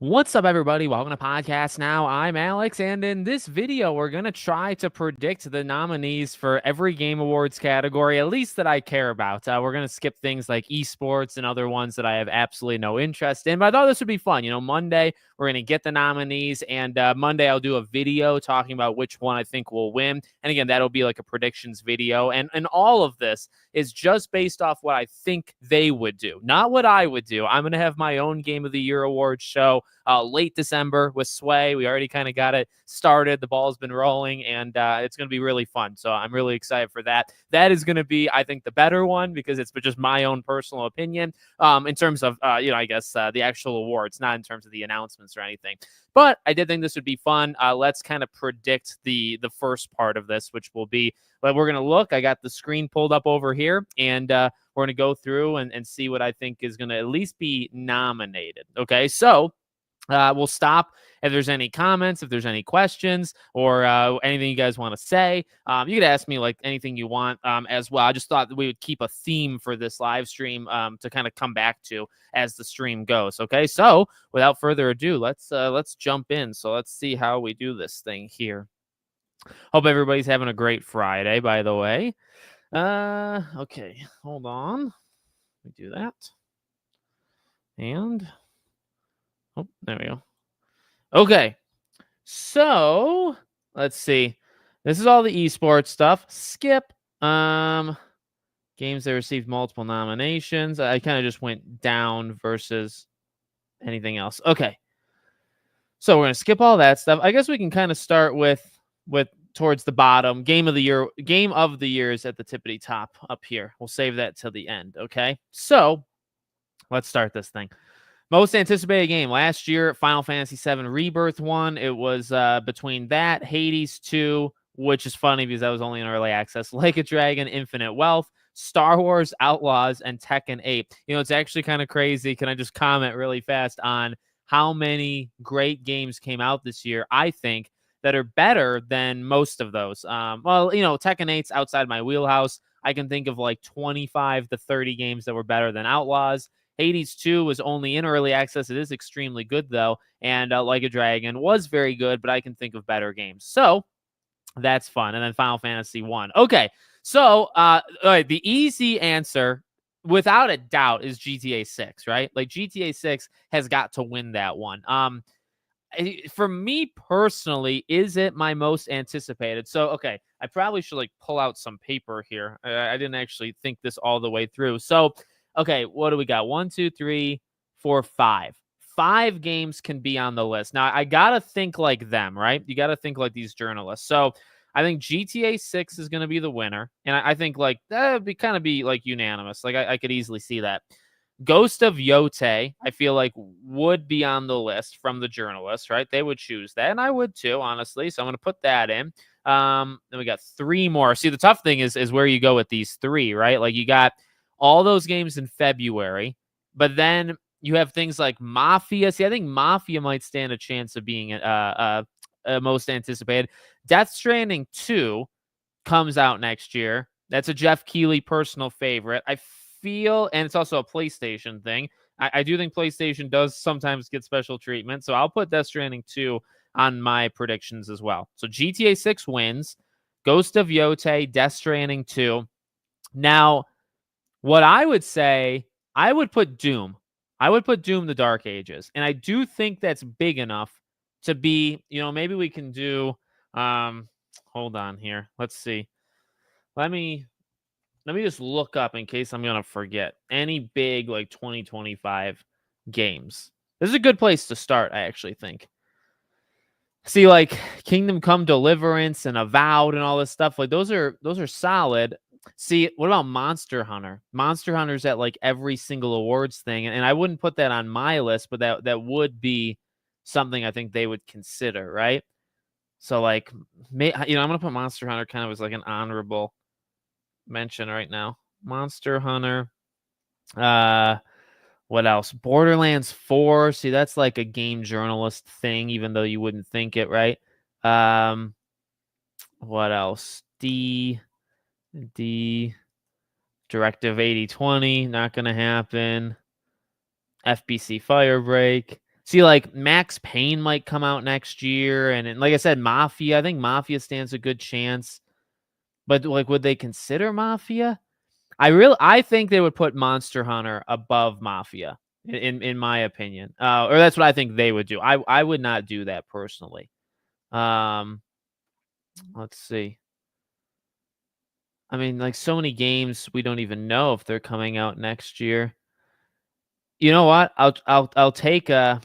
What's up, everybody? Welcome to Podcast Now. I'm Alex, and in this video, we're going to try to predict the nominees for every Game Awards category, at least that I care about. We're going to skip things like esports and other ones that I have absolutely no interest in, but I thought this would be fun. You know, Monday, we're going to get the nominees, and Monday, I'll do a video talking about which one I think will win. And again, that'll be like a predictions video, and all of this is just based off what I think they would do, not what I would do. I'm going to have my own Game of the Year awards show late December with Sway. We already kind of got it started. The ball's been rolling, and it's going to be really fun. So I'm really excited for that. That is going to be, I think, the better one because it's just my own personal opinion in terms of, I guess the actual awards, not in terms of the announcements or anything. But I did think this would be fun. Let's kind of predict the first part of this, which will be, but we're going to look. I got the screen pulled up over here, and we're going to go through and see what I think is going to at least be nominated. Okay, so we'll stop if there's any comments, if there's any questions, or anything you guys want to say. You could ask me like anything you want as well. I just thought that we would keep a theme for this live stream to kind of come back to as the stream goes. Okay, so without further ado, let's jump in. So let's see how we do this thing here. Hope everybody's having a great Friday, by the way. Okay, hold on. Let me do that. And oh, there we go. Okay, so let's see. This is all the esports stuff. Skip. Games that received multiple nominations. I kind of just went down versus anything else. Okay, so we're gonna skip all that stuff. I guess we can kind of start with towards the bottom. Game of the year is at the tippity top up here. We'll save that till the end. Okay, so let's start this thing. Most anticipated game last year, Final Fantasy VII Rebirth won. It was between that, Hades 2, which is funny because that was only in early access, Like a Dragon, Infinite Wealth, Star Wars Outlaws, and Tekken 8. You know, it's actually kind of crazy. Can I just comment really fast on how many great games came out this year, I think, that are better than most of those? Well, you know, Tekken 8's outside my wheelhouse. I can think of like 25 to 30 games that were better than Outlaws. Hades 2 was only in early access. It is extremely good, though. And Like a Dragon was very good, but I can think of better games. So that's fun. And then Final Fantasy 1. Okay. So all right, the easy answer, without a doubt, is GTA 6, right? Like GTA 6 has got to win that one. For me personally, is it my most anticipated? So, okay, I probably should like pull out some paper here. I didn't actually think this all the way through. So, okay, what do we got? 1, 2, 3, 4, 5. 5 games can be on the list. Now, I got to think like them, right? You got to think like these journalists. So, I think GTA 6 is going to be the winner. And I think like that would be kind of be like unanimous. Like I could easily see that. Ghost of Yote, I feel like would be on the list from the journalists, right? They would choose that, and I would too, honestly. So I'm going to put that in. Then we got 3 more. See, the tough thing is where you go with these 3, right? Like you got all those games in February, but then you have things like Mafia. See, I think Mafia might stand a chance of being most anticipated. Death Stranding 2 comes out next year. That's a Jeff Keighley personal favorite. I feel, and it's also a PlayStation thing. I do think PlayStation does sometimes get special treatment, so I'll put Death Stranding 2 on my predictions as well. So GTA 6 wins, Ghost of Yote, Death Stranding 2. Now, what I would say, I would put Doom. I would put Doom the Dark Ages, and I do think that's big enough to be, maybe we can do, hold on here. Let's see. Let me just look up in case I'm going to forget any big like 2025 games. This is a good place to start, I actually think. See, like Kingdom Come Deliverance and Avowed and all this stuff, like those are solid. See, what about Monster Hunter? Monster Hunter's at like every single awards thing, and I wouldn't put that on my list, but that would be something I think they would consider, right? So like, I'm going to put Monster Hunter kind of as like an honorable mention right now. Monster Hunter. What else? Borderlands 4. See, that's like a game journalist thing, even though you wouldn't think it, right? What else? D Directive 8020, not gonna happen. FBC Firebreak. See, like Max Payne might come out next year, and like I said, Mafia. I think Mafia stands a good chance. But like, would they consider Mafia? I think they would put Monster Hunter above Mafia, in my opinion, or that's what I think they would do. I would not do that personally. Um, let's see. I mean, like so many games we don't even know if they're coming out next year. You know what? I'll take a.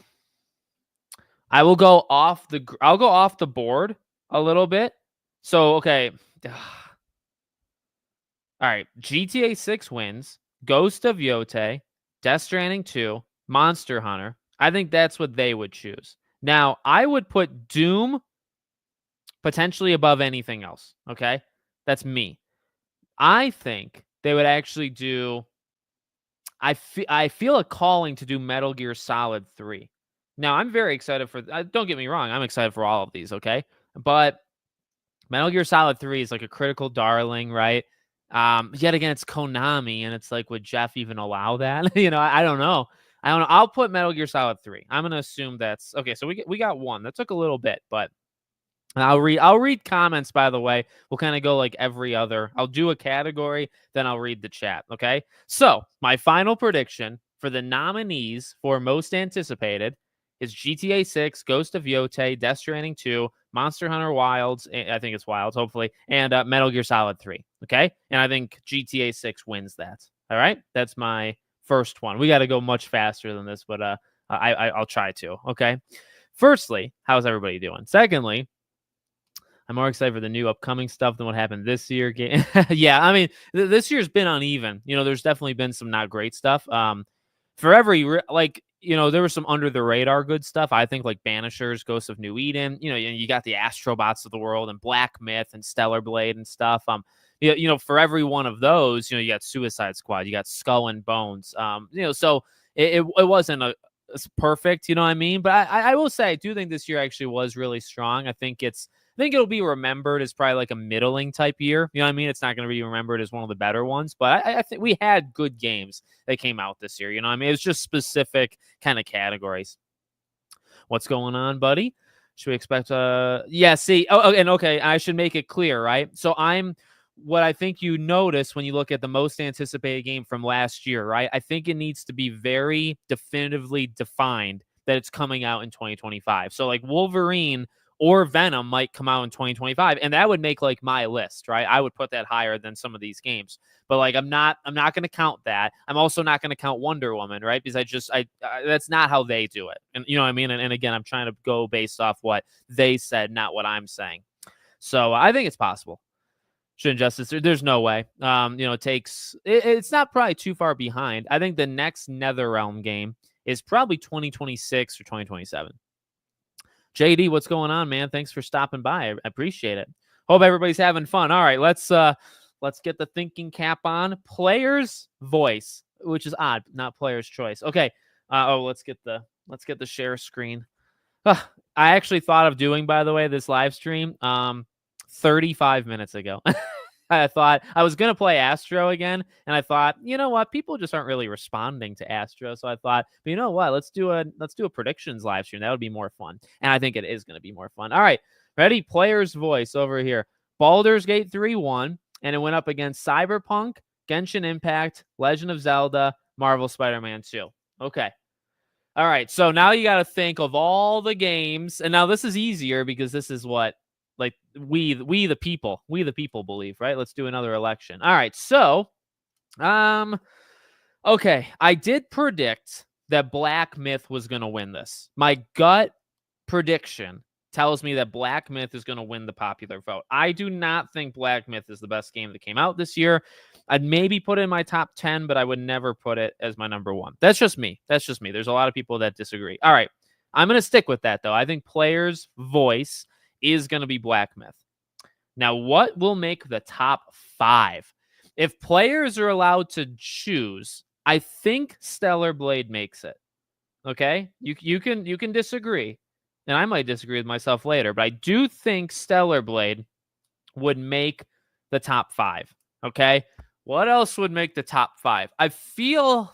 I'll go off the board a little bit. So okay. All right, GTA 6 wins, Ghost of Yotei, Death Stranding 2, Monster Hunter. I think that's what they would choose. Now, I would put Doom potentially above anything else, okay? That's me. I think they would actually do I feel a calling to do Metal Gear Solid 3. Now, I'm very excited for don't get me wrong, I'm excited for all of these, okay? But Metal Gear Solid 3 is like a critical darling, right? Yet again, it's Konami, and it's like, would Jeff even allow that? I don't know. I don't know. I'll put Metal Gear Solid 3. I'm gonna assume that's okay. So we got one. That took a little bit, but I'll read comments, by the way. We'll kind of go like every other. I'll do a category, then I'll read the chat. Okay. So my final prediction for the nominees for most anticipated is GTA 6, Ghost of Yotei, Death Stranding 2, Monster Hunter Wilds. I think it's Wilds, hopefully, and Metal Gear Solid 3. Okay. And I think GTA 6 wins that. All right. That's my first one. We got to go much faster than this, but I'll try to. Okay. Firstly, how's everybody doing? Secondly, I'm more excited for the new upcoming stuff than what happened this year. Yeah, I mean, this year's been uneven. There's definitely been some not great stuff. For every there was some under the radar good stuff. I think like Banishers, Ghosts of New Eden. You got the Astrobots of the world and Black Myth and Stellar Blade and stuff. For every one of those, you got Suicide Squad, you got Skull and Bones. So it wasn't it's perfect. You know what I mean? But I will say I do think this year actually was really strong. I think it'll be remembered as probably like a middling type year. You know what I mean? It's not going to be remembered as one of the better ones, but I think we had good games that came out this year. You know what I mean? It's just specific kind of categories. What's going on, buddy? Should we expect yeah, see. Okay, I should make it clear, right? So what I think you notice when you look at the most anticipated game from last year, right? I think it needs to be very definitively defined that it's coming out in 2025. So like Wolverine or Venom might come out in 2025, and that would make like my list, right? I would put that higher than some of these games, but like I'm not going to count that. I'm also not going to count Wonder Woman, right? Because that's not how they do it, and you know what I mean. And again, I'm trying to go based off what they said, not what I'm saying. So I think it's possible. Injustice, there's no way. It's not probably too far behind. I think the next NetherRealm game is probably 2026 or 2027. JD, what's going on, man? Thanks for stopping by. I appreciate it. Hope everybody's having fun. All right, let's get the thinking cap on. Player's voice, which is odd, not player's choice. Okay. Let's get the share screen. I actually thought of doing, by the way, this live stream 35 minutes ago. I thought I was going to play Astro again, and I thought, you know what? People just aren't really responding to Astro, so I thought, but you know what? Let's do a predictions live stream. That would be more fun, and I think it is going to be more fun. All right, ready? Player's voice over here. Baldur's Gate 3 won, and it went up against Cyberpunk, Genshin Impact, Legend of Zelda, Marvel Spider-Man 2. Okay. All right, so now you got to think of all the games, and now this is easier because this is what like we the people believe, right? Let's do another election. All right, so okay, I did predict that Black Myth was going to win this. My gut prediction tells me that Black Myth is going to win the popular vote. I do not think Black Myth is the best game that came out this year. I'd maybe put it in my top 10, but I would never put it as my number one. That's just me. There's a lot of people that disagree. All right, I'm going to stick with that, though. I think player's voice is going to be Black Myth. Now, what will make the top 5? If players are allowed to choose, I think Stellar Blade makes it. Okay? You can disagree, and I might disagree with myself later, but I do think Stellar Blade would make the top 5. Okay? What else would make the top 5? I feel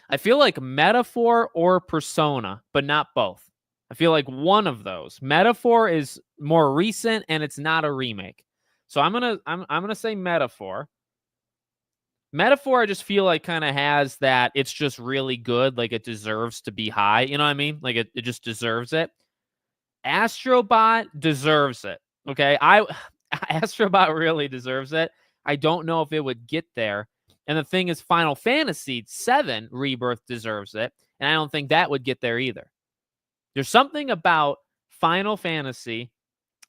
I feel like Metaphor or Persona, but not both. I feel like one of those. Metaphor is more recent and it's not a remake. So I'm gonna say Metaphor. Metaphor, I just feel like kind of has that it's just really good, like it deserves to be high. You know what I mean? Like it just deserves it. Astrobot deserves it. Okay. Astrobot really deserves it. I don't know if it would get there. And the thing is, Final Fantasy VII Rebirth deserves it. And I don't think that would get there either. There's something about Final Fantasy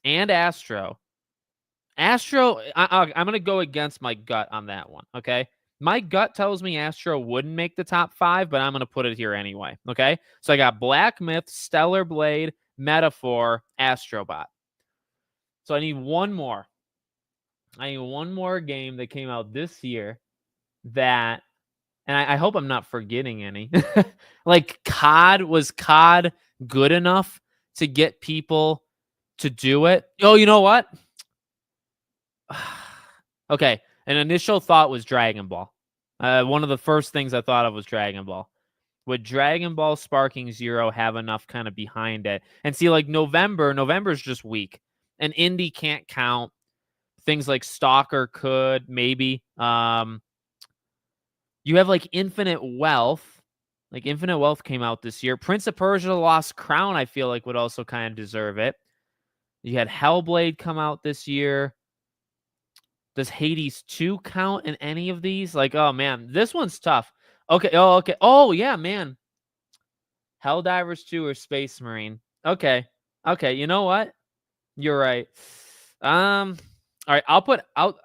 and Astro. I'm going to go against my gut on that one. Okay. My gut tells me Astro wouldn't make the top 5, but I'm going to put it here anyway. Okay. So I got Black Myth, Stellar Blade, Metaphor, Astrobot. So I need one more. I need one more game that came out this year that, and I hope I'm not forgetting any. Like COD, was COD good enough to get people to do it? Oh, you know what? Okay, an initial thought was Dragon Ball. One of the first things I thought of was Dragon Ball. Would Dragon Ball Sparking Zero have enough kind of behind it? And see, like November's just weak. And indie can't count. Things like Stalker could, maybe. You have like Infinite Wealth. Like Infinite Wealth came out this year. Prince of Persia: The Lost Crown, I feel like would also kind of deserve it. You had Hellblade come out this year. Does Hades 2 count in any of these? Like, oh man, this one's tough. Okay. Oh, okay. Oh, yeah, man. Helldivers 2 or Space Marine. Okay. Okay, you know what? You're right. All right, I'll put out.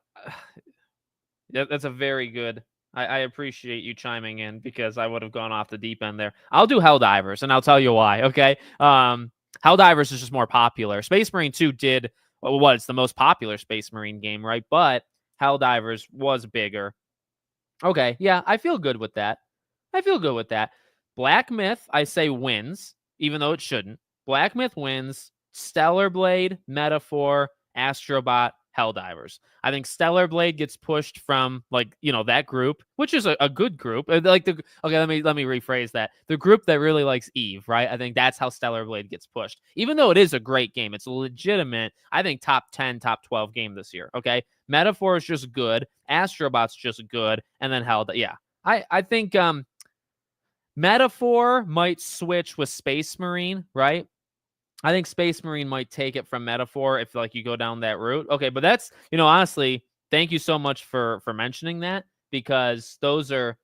That's a very good. I appreciate you chiming in because I would have gone off the deep end there. I'll do Helldivers, and I'll tell you why. Okay. Helldivers is just more popular. Space Marine 2 did well, it's the most popular Space Marine game, right? But Helldivers was bigger. Okay, yeah, I feel good with that. Black Myth, I say wins, even though it shouldn't. Black Myth wins. Stellar Blade, Metaphor, Astrobot, Helldivers. I think Stellar Blade gets pushed from that group, which is a good group. Okay, let me rephrase that. The group that really likes Eve, right? I think that's how Stellar Blade gets pushed. Even though it is a great game, it's a legitimate, I think top 10, top 12 game this year. Okay, Metaphor is just good. Astrobot's just good, and then yeah. I think Metaphor might switch with Space Marine, right? I think Space Marine might take it from Metaphor if you go down that route. Okay, but that's, honestly, thank you so much for mentioning that, because those are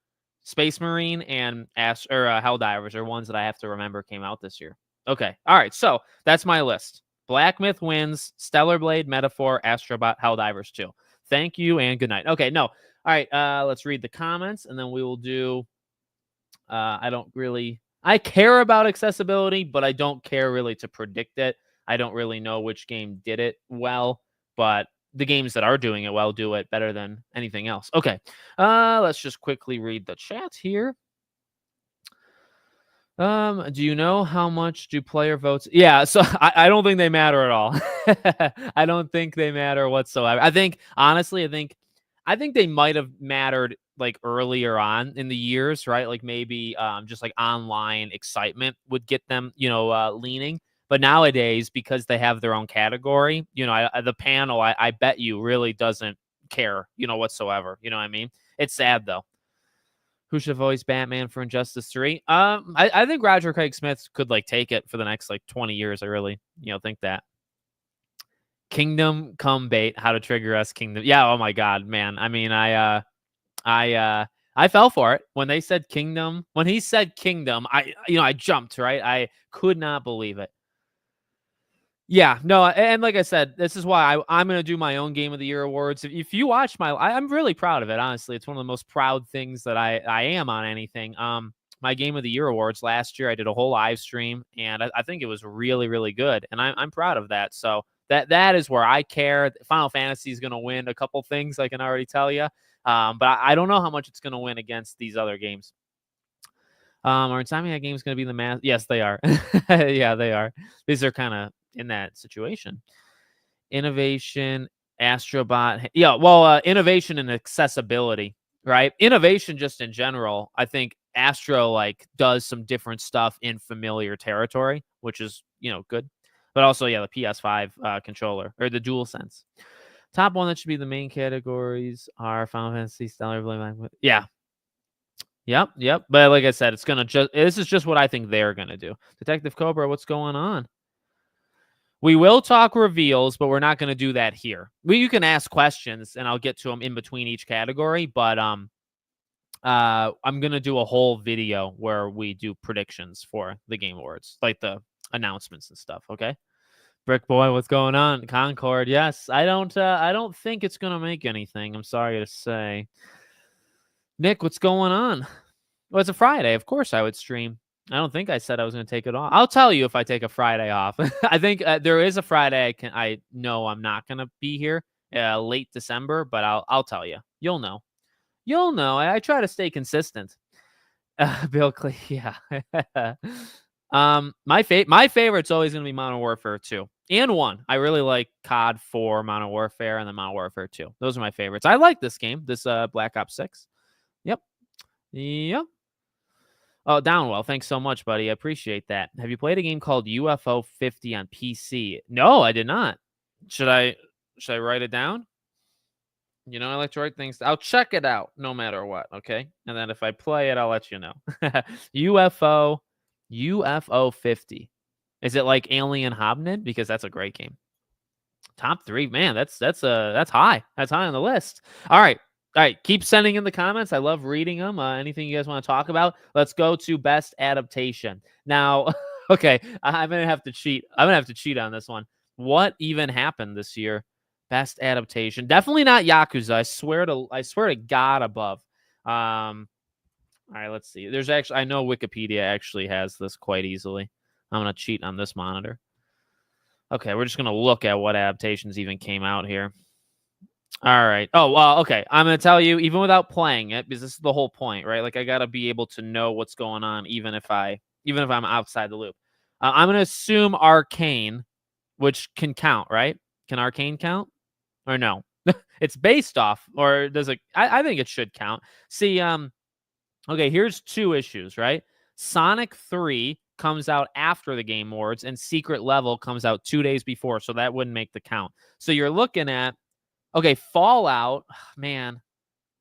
Space Marine and Helldivers are ones that I have to remember came out this year. Okay. All right. So that's my list. Black Myth wins, Stellar Blade, Metaphor, Astrobot, Helldivers 2. Thank you and good night. Okay, no. All right, let's read the comments and then we will do I care about accessibility, but I don't care really to predict it. I don't really know which game did it well, but the games that are doing it well do it better than anything else. Okay, let's just quickly read the chat here. Do you know how much do player votes? Yeah, so I don't think they matter at all. I don't think they matter whatsoever. I think, honestly, I think they might have mattered earlier on in the years, right? Like maybe just online excitement would get them, leaning. But nowadays, because they have their own category, the panel, I bet you really doesn't care, whatsoever. You know what I mean? It's sad though. Who should voice Batman for Injustice 3? I think Roger Craig Smith could take it for the next 20 years. I really, think that. Kingdom Come Bait, how to trigger us Kingdom. Yeah, oh my god, man. I mean, I fell for it when they said Kingdom. When he said Kingdom, I jumped, right? I could not believe it. Yeah, no, and like I said, this is why I'm going to do my own Game of the Year awards. If you watch I'm really proud of it, honestly. It's one of the most proud things that I am on anything. My Game of the Year awards last year, I did a whole live stream, and I think it was really, really good, and I'm proud of that. So that is where I care. Final Fantasy is going to win a couple things, I can already tell you, but I don't know how much it's going to win against these other games. Are Insomniac games going to be the mass? Yes, they are. Yeah, they are. These are kind of in that situation. Innovation, Astrobot. Yeah, well, innovation and accessibility, right? Innovation just in general, I think Astro like does some different stuff in familiar territory, which is, good. But also, yeah, the PS5 controller or the DualSense. Top one that should be the main categories are Final Fantasy, Stellar Blade. Yeah. Yep. But like I said, this is just what I think they're gonna do. Detective Cobra, what's going on? We will talk reveals, but we're not gonna do that here. You can ask questions, and I'll get to them in between each category. But I'm gonna do a whole video where we do predictions for the Game Awards, like the announcements and stuff. Okay. Brick Boy, what's going on? Concord, yes. I don't think it's gonna make anything. I'm sorry to say. Nick, what's going on? Well, it's a Friday. Of course, I would stream. I don't think I said I was gonna take it off. I'll tell you if I take a Friday off. I think there is a Friday. I know I'm not gonna be here late December, but I'll tell you. You'll know. You'll know. I try to stay consistent. Bill Clay, yeah. My favorite's always gonna be Modern Warfare 2 and 1. I really like COD 4, Modern Warfare, and then Modern Warfare 2. Those are my favorites. I like this game, this Black Ops 6. Yep. Oh, Downwell, thanks so much, buddy. I appreciate that. Have you played a game called UFO 50 on PC? No, I did not. Should I write it down? I like to write things. I'll check it out no matter what, okay? And then if I play it, I'll let you know. UFO 50. Is it like Alien Hominid? Because that's a great game. Top 3, man. That's high. That's high on the list. All right. Keep sending in the comments. I love reading them. Anything you guys want to talk about? Let's go to best adaptation. Now, okay, I'm gonna have to cheat. I'm gonna have to cheat on this one. What even happened this year? Best adaptation. Definitely not Yakuza. I swear to God above. All right, let's see. There's actually, I know Wikipedia actually has this quite easily. I'm gonna cheat on this monitor. Okay, we're just gonna look at what adaptations even came out here. All right. Oh, well, okay. I'm going to tell you, even without playing it, because this is the whole point, right? Like, I got to be able to know what's going on, even if I'm outside the loop. I'm going to assume Arcane, which can count, right? Can Arcane count or no? It's based off, or does it? I think it should count. See, okay, here's 2 issues, right? Sonic 3 comes out after the Game Awards, and Secret Level comes out 2 days before, so that wouldn't make the count. So you're looking at, okay, Fallout, man.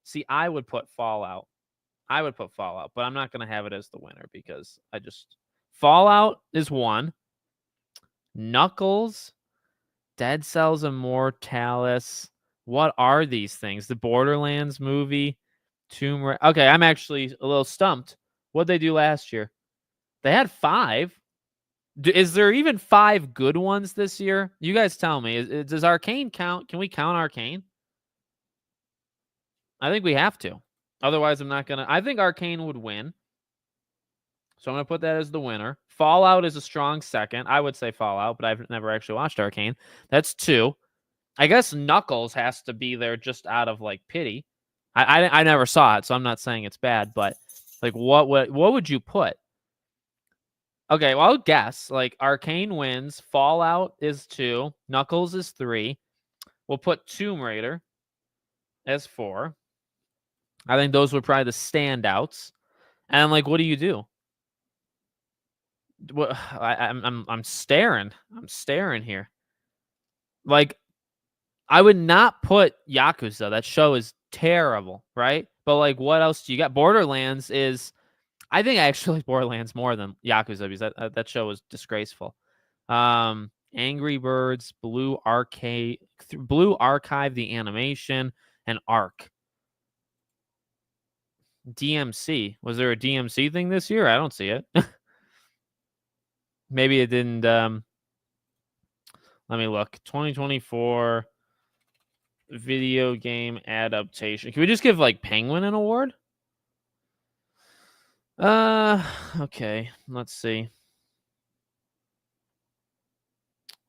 See, I would put Fallout, but I'm not going to have it as the winner because Fallout is 1. Knuckles, Dead Cells Immortalis. What are these things? The Borderlands movie, Tomb Raider. Okay, I'm actually a little stumped. What'd they do last year? They had 5. Is there even 5 good ones this year? You guys tell me. Does Arcane count? Can we count Arcane? I think we have to. Otherwise, I'm not going to. I think Arcane would win. So I'm going to put that as the winner. Fallout is a strong second. I would say Fallout, but I've never actually watched Arcane. That's 2. I guess Knuckles has to be there just out of like pity. I never saw it, so I'm not saying it's bad, but like what would you put? Okay, well, I'll guess. Like, Arcane wins. Fallout is 2. Knuckles is 3. We'll put Tomb Raider as 4. I think those were probably the standouts. And, like, what do you do? What I'm staring. I'm staring here. Like, I would not put Yakuza. That show is terrible, right? But, like, what else do you got? Borderlands is... I think I actually like Borderlands more than Yakuza because that show was disgraceful. Angry Birds, Blue Archive, the animation, and Ark. DMC. Was there a DMC thing this year? I don't see it. Maybe it didn't. Let me look. 2024 video game adaptation. Can we just give like Penguin an award? Okay. Let's see.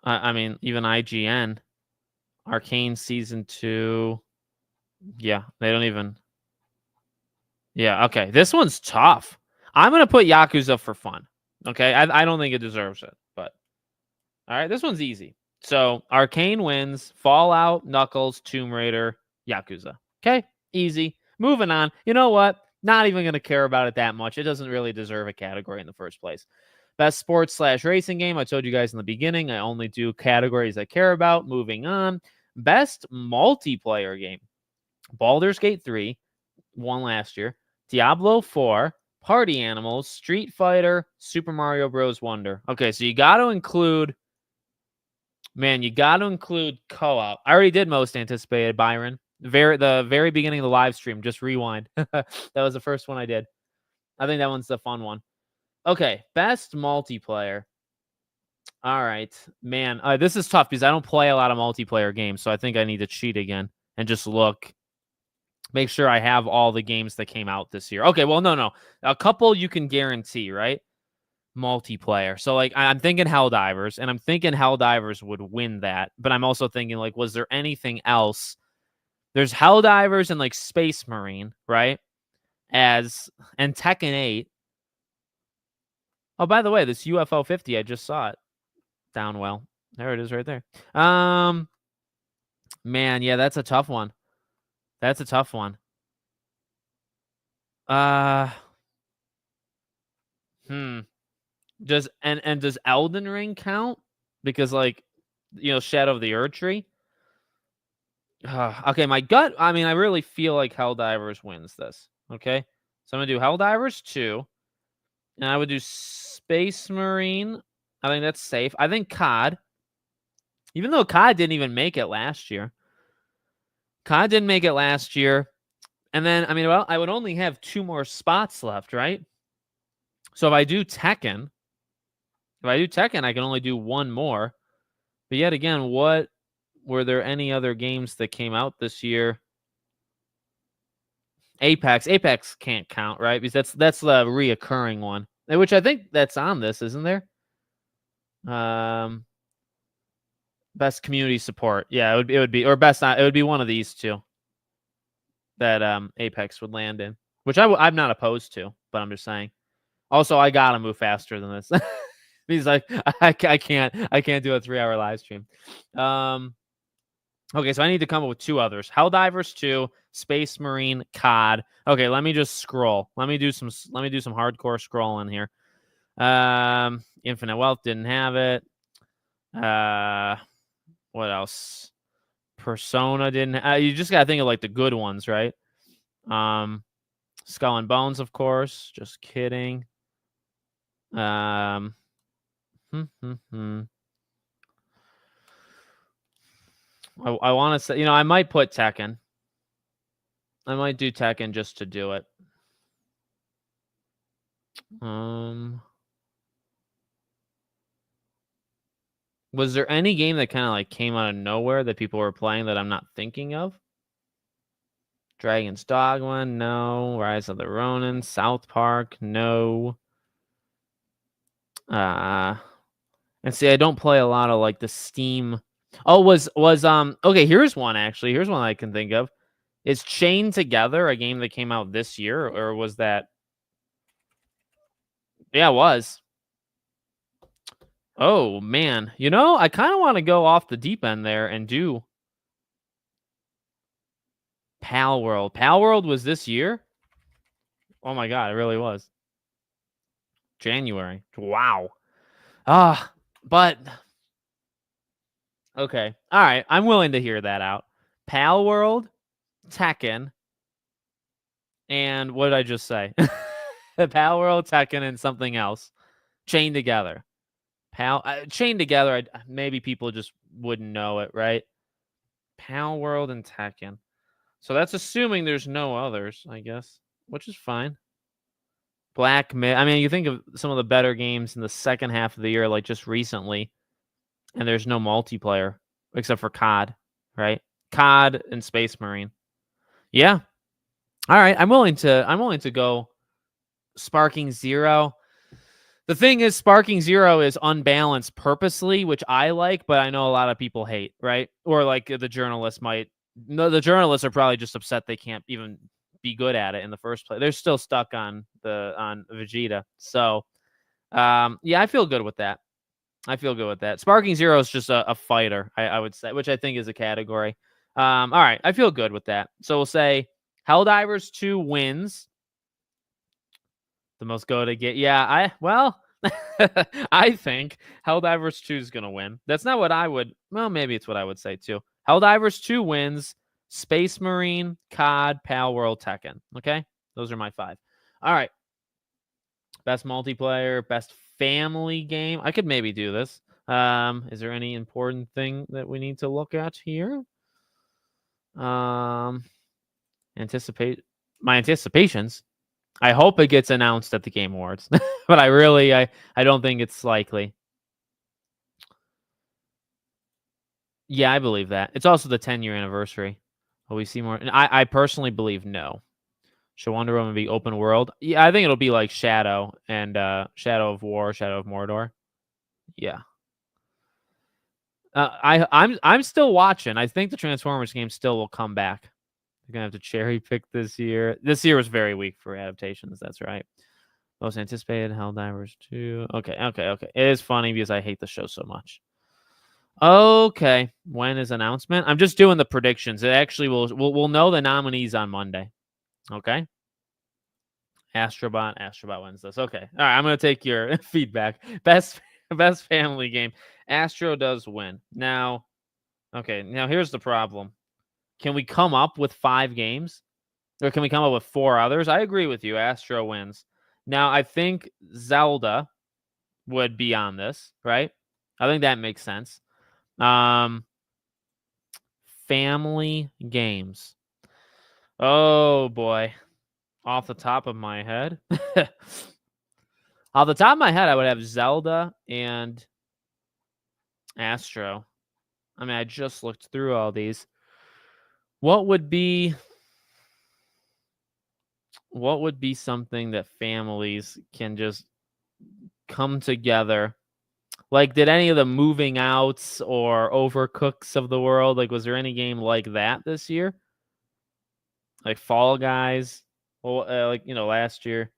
I mean, even IGN, Arcane Season 2. Yeah, they don't even. Yeah, okay. This one's tough. I'm going to put Yakuza for fun. Okay, I don't think it deserves it, but all right, this one's easy. So Arcane wins, Fallout, Knuckles, Tomb Raider, Yakuza. Okay, easy. Moving on. You know what? Not even going to care about it that much. It doesn't really deserve a category in the first place. Best sports/racing game. I told you guys in the beginning, I only do categories I care about. Moving on. Best multiplayer game. Baldur's Gate 3 won last year. Diablo 4, Party Animals, Street Fighter, Super Mario Bros. Wonder. Okay, so you got to include, you got to include co-op. I already did most anticipated, Byron. The very beginning of the live stream. Just rewind. That was the first one I did. I think that one's the fun one. Okay, best multiplayer. All right, man. This is tough because I don't play a lot of multiplayer games, so I think I need to cheat again and just look. Make sure I have all the games that came out this year. Okay, well, no. A couple you can guarantee, right? Multiplayer. So, like, I'm thinking Helldivers, and I'm thinking Helldivers would win that. But I'm also thinking, like, was there anything else? There's Helldivers and, like, Space Marine, right? And Tekken 8. Oh, by the way, this UFO 50, I just saw it. Downwell. There it is right there. Man, yeah, that's a tough one. That's a tough one. Does Elden Ring count? Because, like, Shadow of the Erdtree. Okay, my gut. I mean, I really feel like Helldivers wins this. Okay, so I'm gonna do Helldivers 2, and I would do Space Marine. I think that's safe. I think COD, even though COD didn't even make it last year. COD didn't make it last year. And then, I mean, well, I would only have 2 more spots left, right? So if I do Tekken, I can only do 1 more. But yet again, were there any other games that came out this year? Apex can't count, right? Because that's the reoccurring one, which I think that's on this, isn't there? Best community support. Yeah, it would be or best. It would be one of these 2 that Apex would land in, which I'm not opposed to, but I'm just saying. Also, I gotta move faster than this. He's like, I can't do a 3-hour live stream. Okay, so I need to come up with 2 others. Helldivers 2, Space Marine, COD. Okay, let me just scroll. Let me do some hardcore scrolling here. Infinite Wealth didn't have it. What else? Persona didn't. You just gotta think of, like, the good ones, right? Skull and Bones, of course. Just kidding. I want to say, I might put Tekken. I might do Tekken just to do it. Was there any game that kind of, like, came out of nowhere that people were playing that I'm not thinking of? Dragon's Dogma, no. Rise of the Ronin, South Park, no. And see, I don't play a lot of, like, the Steam. Oh, okay, here's one actually. Here's one I can think of. Is Chained Together a game that came out this year, or was that? Yeah, it was. Oh man, I kind of want to go off the deep end there and do Pal World. Pal World was this year? Oh my god, it really was. January. Wow. But okay. All right, I'm willing to hear that out. Pal World, Tekken, and what did I just say? Pal World, Tekken, and something else. Chained Together. Chained Together, maybe people just wouldn't know it, right? Pal World and Tekken. So that's assuming there's no others, I guess, which is fine. Black Myth. I mean, you think of some of the better games in the second half of the year, like just recently, and there's no multiplayer except for COD, right? COD and Space Marine. Yeah. All right. I'm willing to go Sparking Zero. The thing is, Sparking Zero is unbalanced purposely, which I like, but I know a lot of people hate, right? Or like the journalists might. No, the journalists are probably just upset they can't even be good at it in the first place. They're still stuck on Vegeta. So, yeah, I feel good with that. Sparking Zero is just a fighter, I would say, which I think is a category. All right, I feel good with that. So we'll say Helldivers 2 wins. The most goated game. Yeah, I think Helldivers 2 is gonna win. That's not what I would. Well, maybe it's what I would say too. Helldivers 2 wins. Space Marine, COD, Pal World, Tekken. Okay, those are my 5. All right. Best multiplayer, best family game. I could maybe do this. Is there any important thing that we need to look at here? Anticipate my anticipations. I hope it gets announced at the Game Awards, but I don't think it's likely. Yeah, I believe that. It's also the 10-year anniversary. Will we see more? And I personally believe no. Should Wonder Woman be open world? Yeah, I think it'll be like Shadow and Shadow of War, Shadow of Mordor. Yeah. I'm still watching. I think the Transformers game still will come back. You're gonna have to cherry pick this year. This year was very weak for adaptations. That's right. Most anticipated Helldivers 2. Okay. It is funny because I hate the show so much. Okay, when is announcement? I'm just doing the predictions. It actually we'll know the nominees on Monday. Okay. Astrobot wins this. Okay. All right, I'm gonna take your feedback. Best family game. Astro does win. Now, okay, now here's the problem. Can we come up with 5 games? Or can we come up with 4 others? I agree with you. Astro wins. Now, I think Zelda would be on this, right? I think that makes sense. Family games. Oh boy. Off the top of my head. Off the top of my head, I would have Zelda and Astro. I mean, I just looked through all these. What would be something that families can just come together? Like, did any of the Moving Outs or Overcooks of the world, like, was there any game like that this year? Like Fall Guys, well, last year,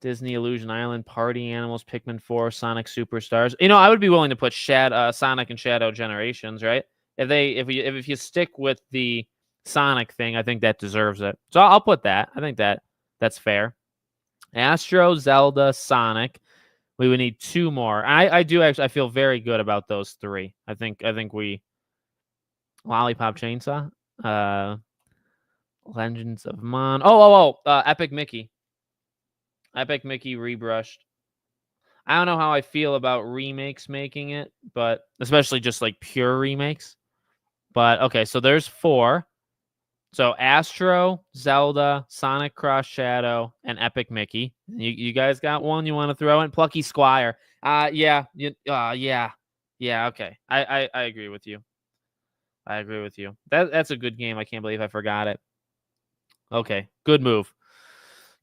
Disney Illusion Island, Party Animals, Pikmin 4, Sonic Superstars. I would be willing to put Sonic and Shadow Generations, right? If you stick with the Sonic thing, I think that deserves it. So I'll put that. I think that's fair. Astro, Zelda, Sonic. We would need 2 more. I do actually. I feel very good about those 3. I think we Lollipop Chainsaw, Legends of Mon. Epic Mickey. Epic Mickey rebrushed. I don't know how I feel about remakes making it, but especially just like pure remakes. But okay, so there's 4. So Astro, Zelda, Sonic Cross Shadow, and Epic Mickey. You guys got one you want to throw in? Plucky Squire. Yeah. Okay. I agree with you. That's a good game. I can't believe I forgot it. Okay, good move.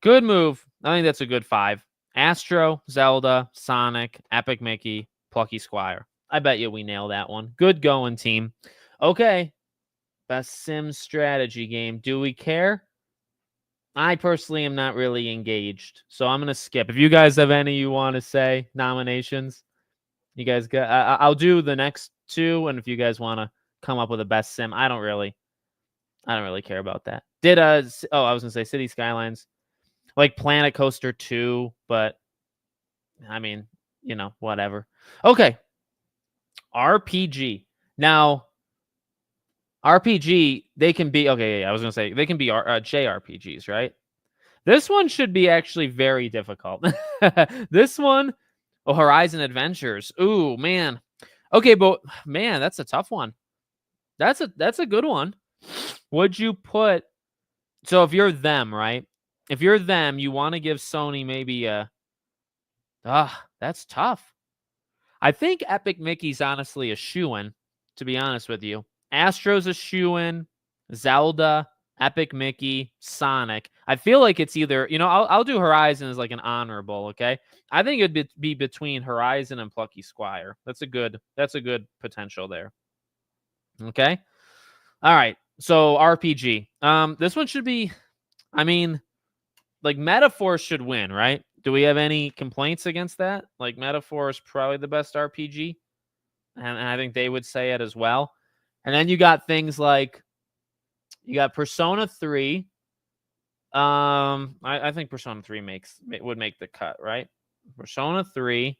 I think that's a good 5. Astro, Zelda, Sonic, Epic Mickey, Plucky Squire. I bet you we nail that one. Good going, team. Okay. Best sim strategy game. Do we care? I personally am not really engaged, so I'm going to skip. If you guys have any you want to say, nominations, you guys got. I'll do the next 2, and if you guys want to come up with a best sim, I don't really care about that. I was going to say City Skylines, like Planet Coaster 2, but I mean, whatever. Okay. RPG. Now, RPG, they can be, okay, I was going to say, they can be JRPGs, right? This one should be actually very difficult. This one, Horizon Adventures. Ooh, man. Okay, but man, that's a tough one. That's a good one. Would you put, so if you're them, right? If you're them, you want to give Sony maybe that's tough. I think Epic Mickey's honestly a shoo-in, to be honest with you. Astro's a shoo-in, Zelda, Epic Mickey, Sonic. I feel like it's either, I'll do Horizon as like an honorable, okay? I think it'd be between Horizon and Plucky Squire. That's a good potential there. Okay? All right. So RPG. This one should be, I mean, like Metaphor should win, right? Do we have any complaints against that? Like Metaphor is probably the best RPG. And I think they would say it as well. And then you got things like, you got Persona 3, I think Persona 3 would make the cut, right? Persona 3.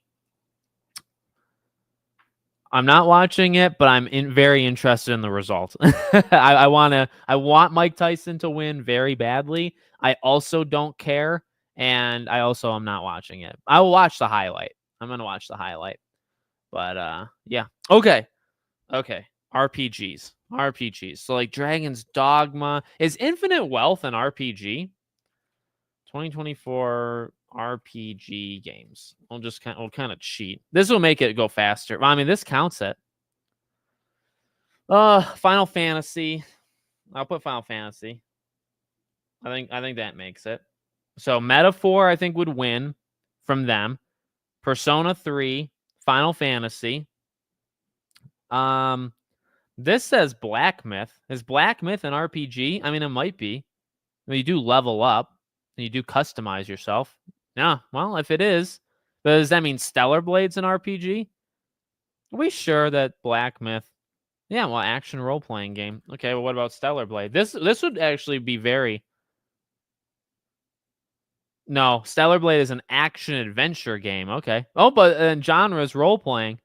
I'm not watching it, but I'm very interested in the result. I want Mike Tyson to win very badly. I also don't care, and I also am not watching it. I will watch the highlight. I'm gonna watch the highlight. But yeah. Okay. Okay. RPGs. So like Dragon's Dogma. Is Infinite Wealth an RPG? 2024 RPG games. We'll kind of cheat. This will make it go faster. Well, I mean, this counts it. Final Fantasy. I'll put Final Fantasy. I think that makes it. So Metaphor, I think, would win from them. Persona 3, Final Fantasy. This says Black Myth. Is Black Myth an RPG? I mean, it might be. I mean, you do level up and you do customize yourself. Yeah, well, if it is, does that mean Stellar Blade's an RPG? Are we sure that Black Myth? Yeah, well, action role playing game. Okay, well, what about Stellar Blade? This would actually be very. No, Stellar Blade is an action adventure game. Okay. Oh, but genre is role playing.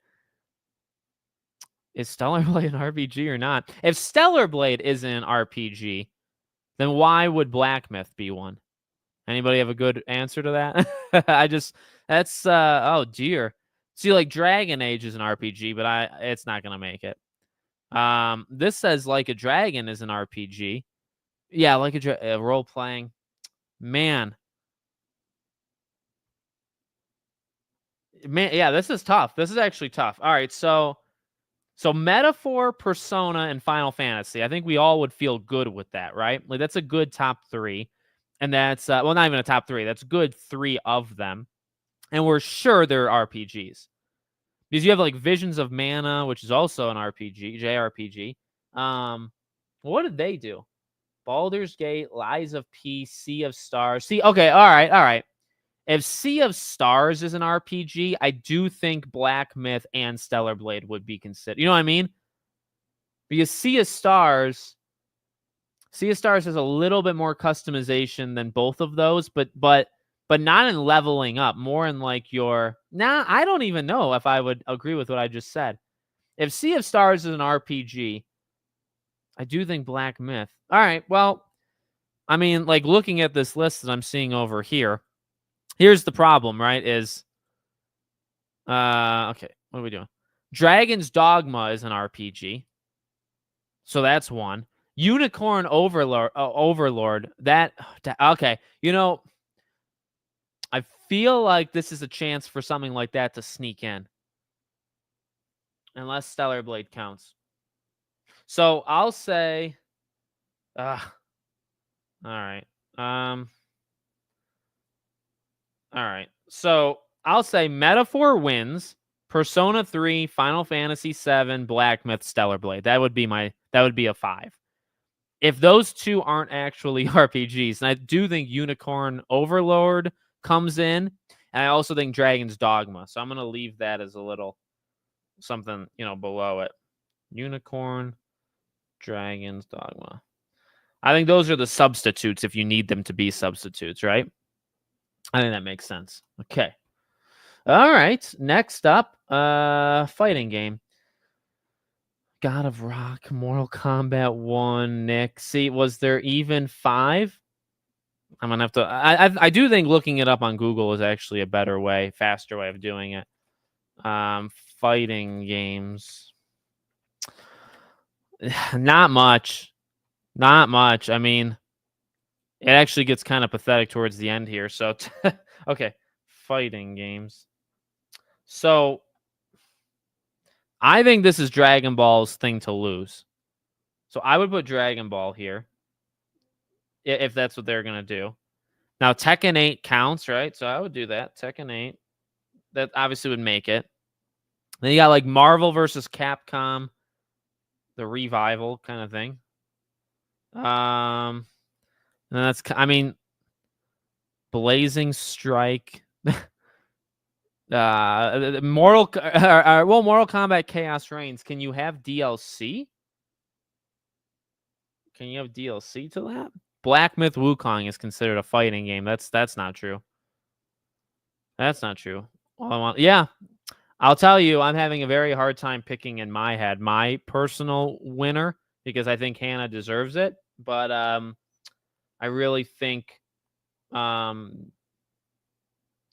Is Stellar Blade an RPG or not? If Stellar Blade isn't an RPG, then why would Black Myth be one? Anybody have a good answer to that? That's oh dear. See, like Dragon Age is an RPG, but it's not gonna make it. This says Like a Dragon is an RPG. Yeah, like a role playing. Man, yeah, this is tough. This is actually tough. All right, so Metaphor, Persona, and Final Fantasy. I think we all would feel good with that, right? Like that's a good top 3. And that's well, not even a top 3. That's good 3 of them. And we're sure they're RPGs. Because you have like Visions of Mana, which is also an RPG, JRPG. What did they do? Baldur's Gate, Lies of P, Sea of Stars. See, okay, all right. If Sea of Stars is an RPG, I do think Black Myth and Stellar Blade would be considered. You know what I mean? Because Sea of Stars has a little bit more customization than both of those, but not in leveling up, more in like your. Nah, I don't even know if I would agree with what I just said. If Sea of Stars is an RPG, I do think Black Myth. All right, well, I mean, like looking at this list that I'm seeing over here, here's the problem, right? Okay, what are we doing? Dragon's Dogma is an RPG. So that's one. Unicorn Overlord. Okay. You know, I feel like this is a chance for something like that to sneak in. Unless Stellar Blade counts. So I'll say all right. All right. So I'll say Metaphor wins. Persona 3, Final Fantasy 7, Black Myth, Stellar Blade. That would be a 5. If those two aren't actually RPGs, and I do think Unicorn Overlord comes in, and I also think Dragon's Dogma. So I'm going to leave that as a little something, below it. Unicorn, Dragon's Dogma. I think those are the substitutes if you need them to be substitutes, right? I think that makes sense. Okay. All right. Next up, fighting game. God of Rock, Mortal Kombat 1, Nick. See, was there even 5? I'm gonna have to. I do think looking it up on Google is actually a better way, faster way of doing it. Fighting games. Not much. I mean, it actually gets kind of pathetic towards the end here. So, okay, fighting games. So, I think this is Dragon Ball's thing to lose. So I would put Dragon Ball here if that's what they're gonna do. Now Tekken 8 counts, right? So I would do that. Tekken 8. That obviously would make it. Then you got like Marvel versus Capcom, the revival kind of thing. And Blazing Strike. Mortal Kombat Chaos Reigns. Can you have DLC? Can you have DLC to that? Black Myth Wukong is considered a fighting game. That's not true. That's not true. Yeah, I'll tell you, I'm having a very hard time picking in my head my personal winner because I think Hannah deserves it. But I really think um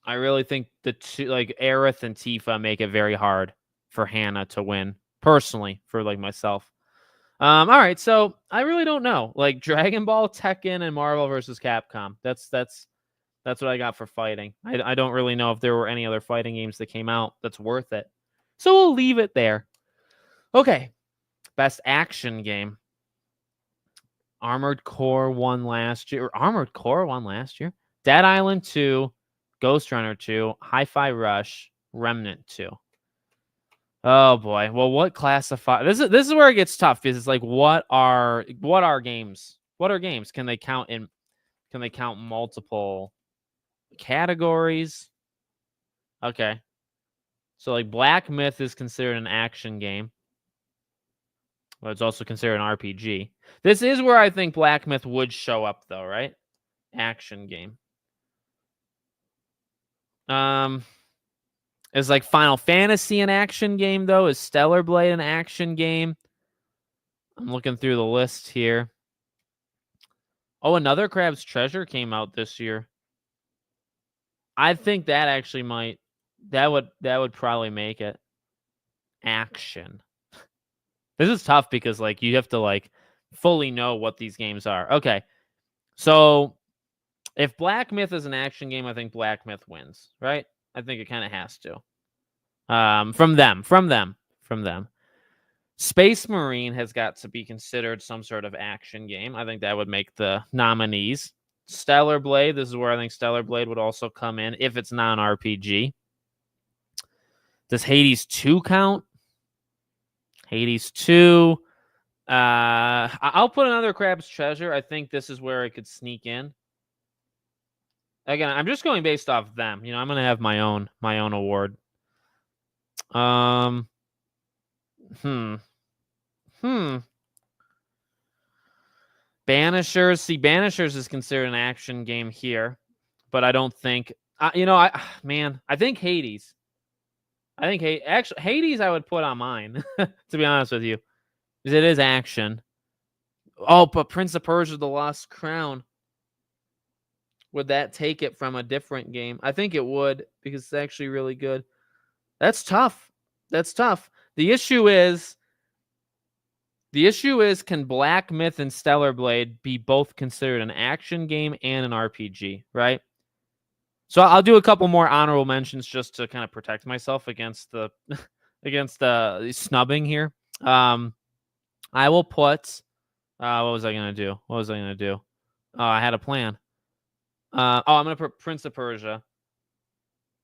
the two, like Aerith and Tifa, make it very hard for Hannah to win. Personally, for like myself. All right, so I really don't know. Like Dragon Ball, Tekken, and Marvel versus Capcom. That's what I got for fighting. I don't really know if there were any other fighting games that came out that's worth it. So we'll leave it there. Okay. Best action game. Armored Core won last year. Armored Core won last year. Dead Island 2, Ghost Runner 2, Hi-Fi Rush, Remnant 2. Oh boy. Well, what classify? This is where it gets tough because it's like what are games? What are games? Can they count multiple categories? Okay. So like Black Myth is considered an action game. Well, it's also considered an RPG. This is where I think Black Myth would show up though, right? Action game. Is like Final Fantasy an action game though? Is Stellar Blade an action game? I'm looking through the list here. Oh, Another Crab's Treasure came out this year. I think that actually that would probably make it action. This is tough because like you have to like fully know what these games are. Okay. So if Black Myth is an action game, I think Black Myth wins, right? I think it kind of has to. From them. Space Marine has got to be considered some sort of action game. I think that would make the nominees. Stellar Blade, this is where I think Stellar Blade would also come in if it's not an RPG. Does Hades 2 count? Hades 2. I'll put Another Crab's Treasure. I think this is where it could sneak in. Again, I'm just going based off them. You know, I'm gonna have my own award. Banishers. See, Banishers is considered an action game here, but I don't think. I think Hades. Actually Hades I would put on mine. To be honest with you, because it is action. Oh, but Prince of Persia: The Lost Crown. Would that take it from a different game? I think it would because it's actually really good. That's tough. The issue is can Black Myth and Stellar Blade be both considered an action game and an RPG, right? So I'll do a couple more honorable mentions just to kind of protect myself against the snubbing here. I will put what was I going to do? I had a plan. I'm going to put Prince of Persia.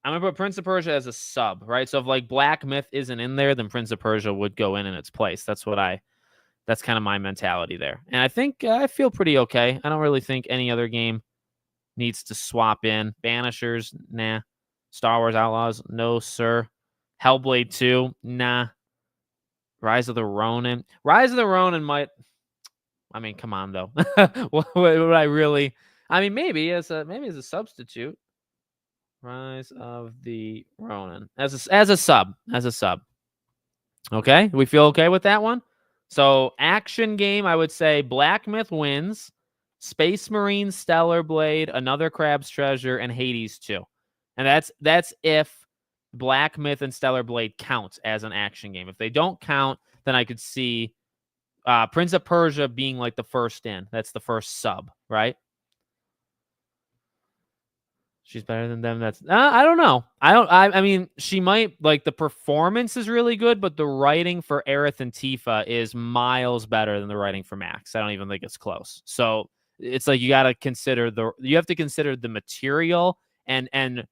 I'm going to put Prince of Persia as a sub, right? So if like Black Myth isn't in there, then Prince of Persia would go in its place. That's kind of my mentality there. And I think I feel pretty okay. I don't really think any other game needs to swap in. Banishers, nah. Star Wars Outlaws, no, sir. Hellblade 2, nah. Rise of the Ronin. Rise of the Ronin might. I mean, come on though. Would I really? I mean, maybe as a substitute. Rise of the Ronin as a sub. Okay, do we feel okay with that one? So action game, I would say Black Myth wins. Space Marine, Stellar Blade, Another Crab's Treasure, and Hades 2. And that's if Black Myth and Stellar Blade count as an action game. If they don't count, then I could see Prince of Persia being like the first in. That's the first sub, right? She's better than them. That's I don't know. I mean, she might like the performance is really good, but the writing for Aerith and Tifa is miles better than the writing for Max. I don't even think it's close. So it's like you have to consider the material and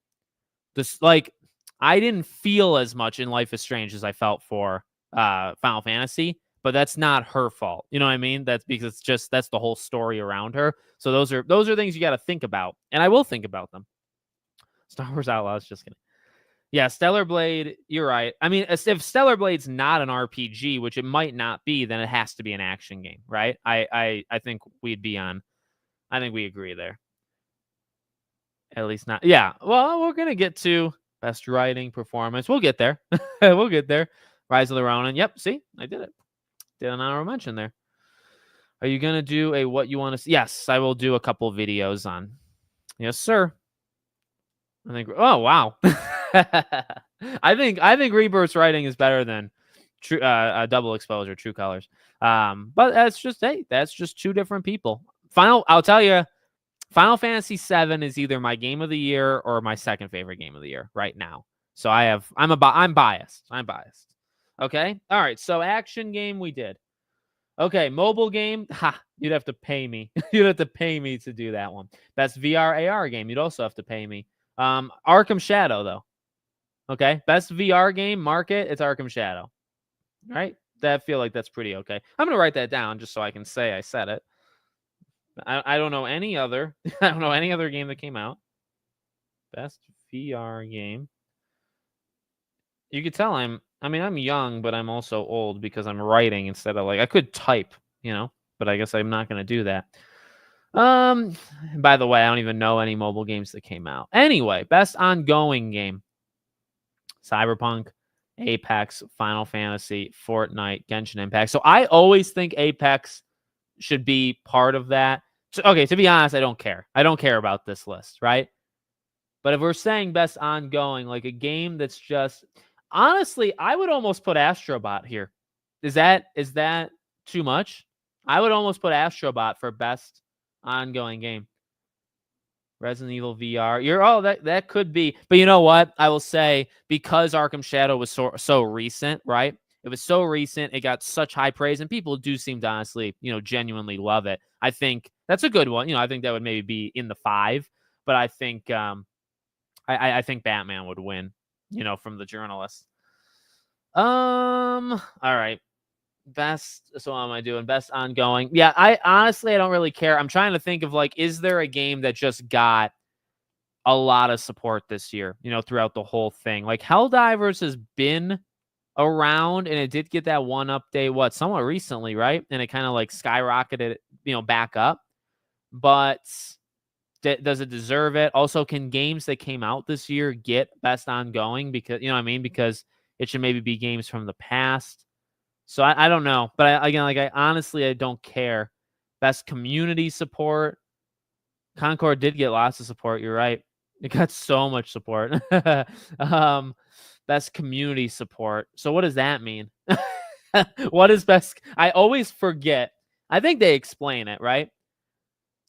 this, like, I didn't feel as much in Life is Strange as I felt for Final Fantasy, but that's not her fault. You know what I mean? That's because that's the whole story around her. So those are things you got to think about, and I will think about them. Star Wars Outlaws, just kidding. Yeah, Stellar Blade, you're right. I mean, if Stellar Blade's not an RPG, which it might not be, then it has to be an action game, right? I think we'd be on I think we agree there. At least not. Yeah. Well, we're gonna get to best writing performance. We'll get there. We'll get there. Rise of the Ronin. Yep. See, I did it. Did an honorable mention there. Are you gonna do a what you want to see? Yes, I will do a couple videos on. Yes, sir. I think. Oh wow. I think Rebirth's writing is better than true double exposure, True Colors. But that's just two different people. I'll tell you, Final Fantasy VII is either my game of the year or my second favorite game of the year right now. So I'm biased. I'm biased. Okay. All right. So action game we did. Okay, mobile game. Ha, you'd have to pay me. You'd have to pay me to do that one. Best VR AR game. You'd also have to pay me. Arkham Shadow though. Okay, best VR game market. It's Arkham Shadow. Right? I feel like that's pretty okay. I'm gonna write that down just so I can say I said it. I don't know any other. I don't know any other game that came out. Best VR game. You could tell I'm young, but I'm also old because I'm writing instead of I could type, but I guess I'm not gonna do that. By the way, I don't even know any mobile games that came out. Anyway, best ongoing game. Cyberpunk, Apex, Final Fantasy, Fortnite, Genshin Impact. So I always think Apex should be part of that. So, okay, to be honest, I don't care. I don't care about this list, right? But if we're saying best ongoing, like a game that's just honestly, I would almost put Astrobot here. Is that too much? I would almost put Astrobot for best ongoing game. Resident Evil VR. That could be. But you know what? I will say because Arkham Shadow was so recent, right? It was so recent. It got such high praise, and people do seem to honestly, genuinely love it. I think that's a good one. I think that would maybe be in the 5. But I think I think Batman would win, from the journalists. All right. Best. So what am I doing? Best ongoing. Yeah, I don't really care. I'm trying to think of is there a game that just got a lot of support this year, throughout the whole thing? Like Helldivers has been around and it did get that one update, somewhat recently, right? And it kind of skyrocketed, back up. But does it deserve it? Also, can games that came out this year get best ongoing? Because because it should maybe be games from the past. So I don't know, but I honestly don't care. Best community support. Concord did get lots of support. You're right. It got so much support. Best community support. So what does that mean? What is best? I always forget. I think they explain it, right?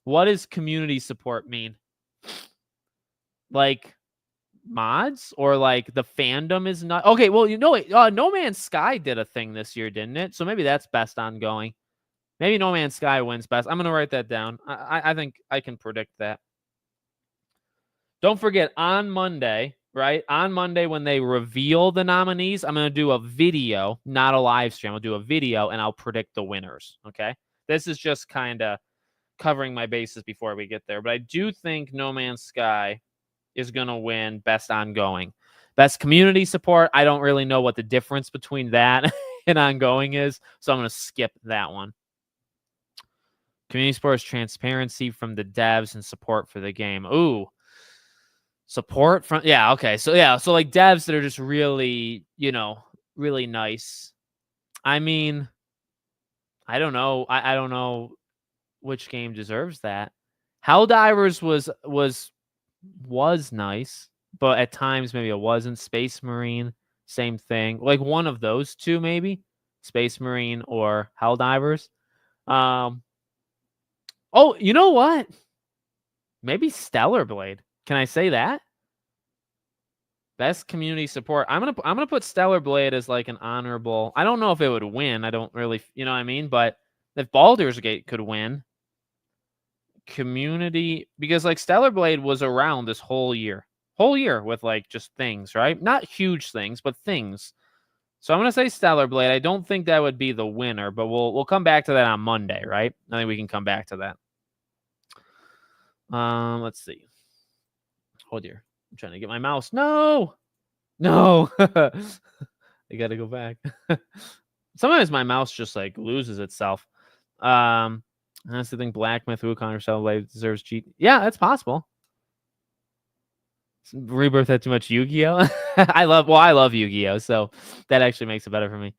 What does community support mean? Like mods or the fandom is not okay. Well, No Man's Sky did a thing this year, didn't it? So maybe that's best ongoing. Maybe No Man's Sky wins best. I'm gonna write that down. I think I can predict that. Don't forget on Monday, right? On Monday when they reveal the nominees, I'm gonna do a video, not a live stream. I'll do a video and I'll predict the winners. Okay. This is just kind of covering my bases before we get there, but I do think No Man's Sky is going to win best ongoing. Best community support, I don't really know what the difference between that and ongoing is, so I'm going to skip that one. Community support is transparency from the devs and support for the game. Ooh. Support from okay. So devs that are just really, really nice. I mean, I don't know. I don't know which game deserves that. Helldivers was nice, but at times maybe it wasn't. Space Marine, same thing. One of those two, maybe Space Marine or Helldivers. Oh, you know what? Maybe Stellar Blade. Can I say that? Best community support. I'm gonna put Stellar Blade as an honorable. I don't know if it would win. I don't really, what I mean. But if Baldur's Gate could win, community, because Stellar Blade was around this whole year with just things, right? Not huge things, but things. So I'm gonna say Stellar Blade. I don't think that would be the winner, but we'll come back to that on Monday, right? I think we can come back to that. Let's see. Oh dear, I'm trying to get my mouse. No. I gotta go back. Sometimes my mouse just loses itself. I honestly think Black Myth Wukong or Shadow Blade deserves cheat. Yeah, that's possible. Rebirth had too much Yu-Gi-Oh. I love Yu-Gi-Oh, so that actually makes it better for me.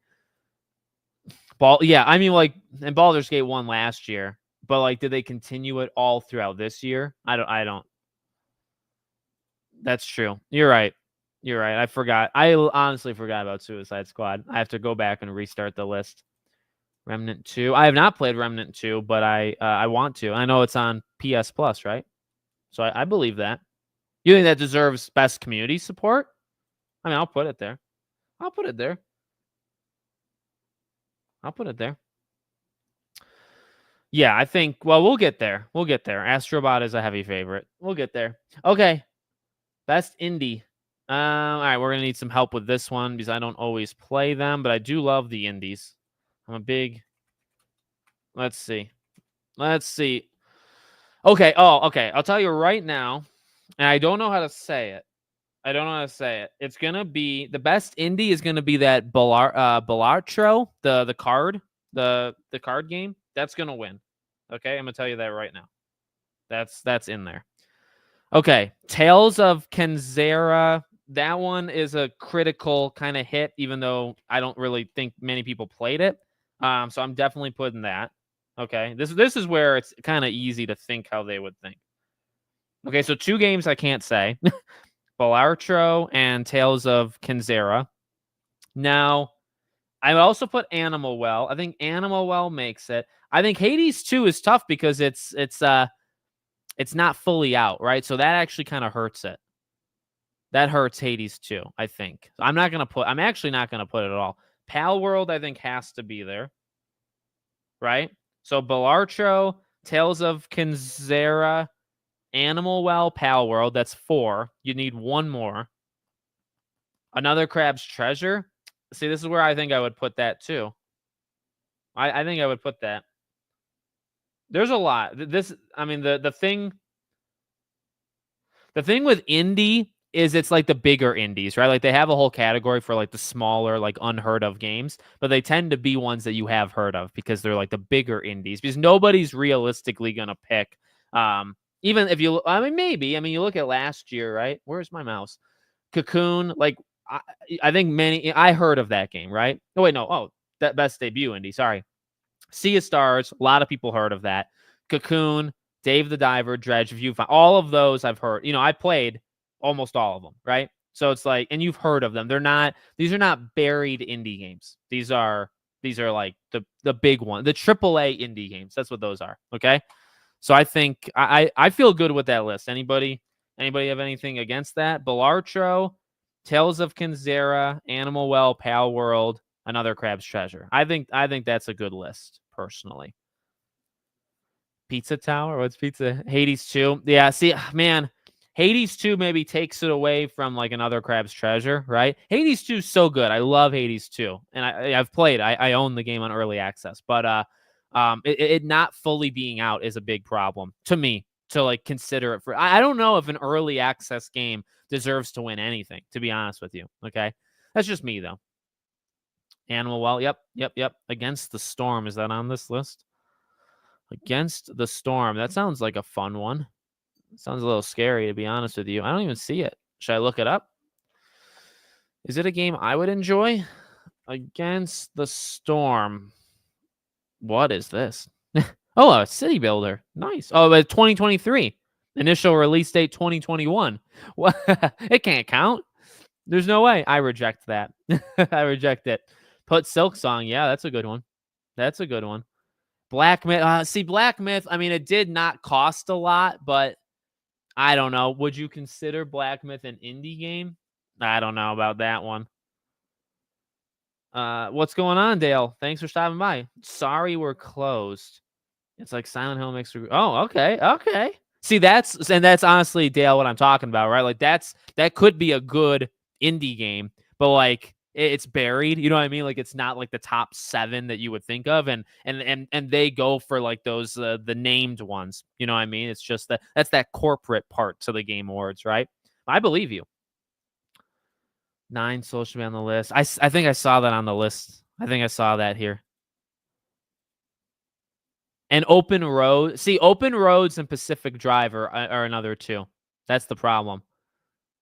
Yeah, I mean, like, and Baldur's Gate won last year, but like, did they continue it all throughout this year? I don't. That's true. You're right. You're right. I forgot. I honestly forgot about Suicide Squad. I have to go back and restart the list. Remnant 2. I have not played Remnant 2, but I want to. I know it's on PS Plus, right? So I believe that. You think that deserves best community support? I mean, I'll put it there. I'll put it there. I'll put it there. Yeah, I think. Well, we'll get there. We'll get there. Astrobot is a heavy favorite. We'll get there. Okay. Best indie. All right, we're gonna need some help with this one because I don't always play them, but I do love the indies. I'm a big. Let's see. Let's see. Okay. Oh, okay. I'll tell you right now, and I don't know how to say it. I don't know how to say it. It's gonna be the best indie is gonna be that Balatro, the card, the card game. That's gonna win. Okay, I'm gonna tell you that right now. That's in there. Okay, Tales of Kenzera. That one is a critical kind of hit, even though I don't really think many people played it. So I'm definitely putting that. Okay, this is where it's kind of easy to think how they would think. Okay, so 2 games I can't say. Balatro and Tales of Kenzera. Now, I also put Animal Well. I think Animal Well makes it. I think Hades 2 is tough because it's not fully out, right? So that actually kind of hurts it. That hurts Hades 2, I think. I'm actually not gonna put it at all. Pal World, I think, has to be there. Right? So Balatro, Tales of Kenzera, Animal Well, Pal World. That's 4. You need 1 more. Another Crab's Treasure. See, this is where I think I would put that too. I think I would put that. There's a lot. I mean, the thing with indie is it's like the bigger indies, right? Like they have a whole category for like the smaller, like unheard of games, but they tend to be ones that you have heard of because they're like the bigger indies. Because nobody's realistically gonna pick. Even if you, I mean, maybe. I mean, you look at last year, right? Where's my mouse? Cocoon. Like I think many. I heard of that game, right? Oh wait, no. Oh, that best debut indie. Sorry. Sea of Stars, a lot of people heard of that. Cocoon, Dave the Diver, Dredge, Viewfinder, all of those I've heard. You know, I played almost all of them, right? So it's like, and you've heard of them. These are not buried indie games. These are like the big one, the AAA indie games. That's what those are. Okay. So I think I feel good with that list. Anybody have anything against that? Balatro, Tales of Kenzera, Animal Well, Pal World, Another Crab's Treasure. I think that's a good list, personally. Pizza Tower? What's Pizza? Hades 2. Yeah, see, man, Hades 2 maybe takes it away from like Another Crab's Treasure, right? Hades 2 is so good. I love Hades 2. And I've played. I own the game on early access. But it not fully being out is a big problem to me to like consider it for. I don't know if an early access game deserves to win anything, to be honest with you. Okay. That's just me though. Animal Well, yep. Against the Storm, is that on this list? Against the Storm. That sounds like a fun one. Sounds a little scary, to be honest with you. I don't even see it. Should I look it up? Is it a game I would enjoy? Against the Storm. What is this? Oh, a city builder. Nice. Oh, but 2023. Initial release date 2021. What? It can't count. There's no way. I reject that. I reject it. Put Silk Song. Yeah, that's a good one. That's a good one. Black Myth. See, Black Myth, I mean, it did not cost a lot, but I don't know. Would you consider Black Myth an indie game? I don't know about that one. What's going on, Dale? Thanks for stopping by. Sorry we're closed. It's like Silent Hill mixed. Oh, okay. See, that's honestly, Dale, what I'm talking about, right? Like that could be a good indie game, but like it's buried. You know what I mean? Like it's not like the top 7 that you would think of, and they go for like those the named ones. You know what I mean? It's just that's that corporate part to the Game Awards, right? I believe you. 9 social media on the list. I think I saw that on the list. I think I saw that here. And Open Road. See, Open Roads and Pacific Drive are another two. That's the problem.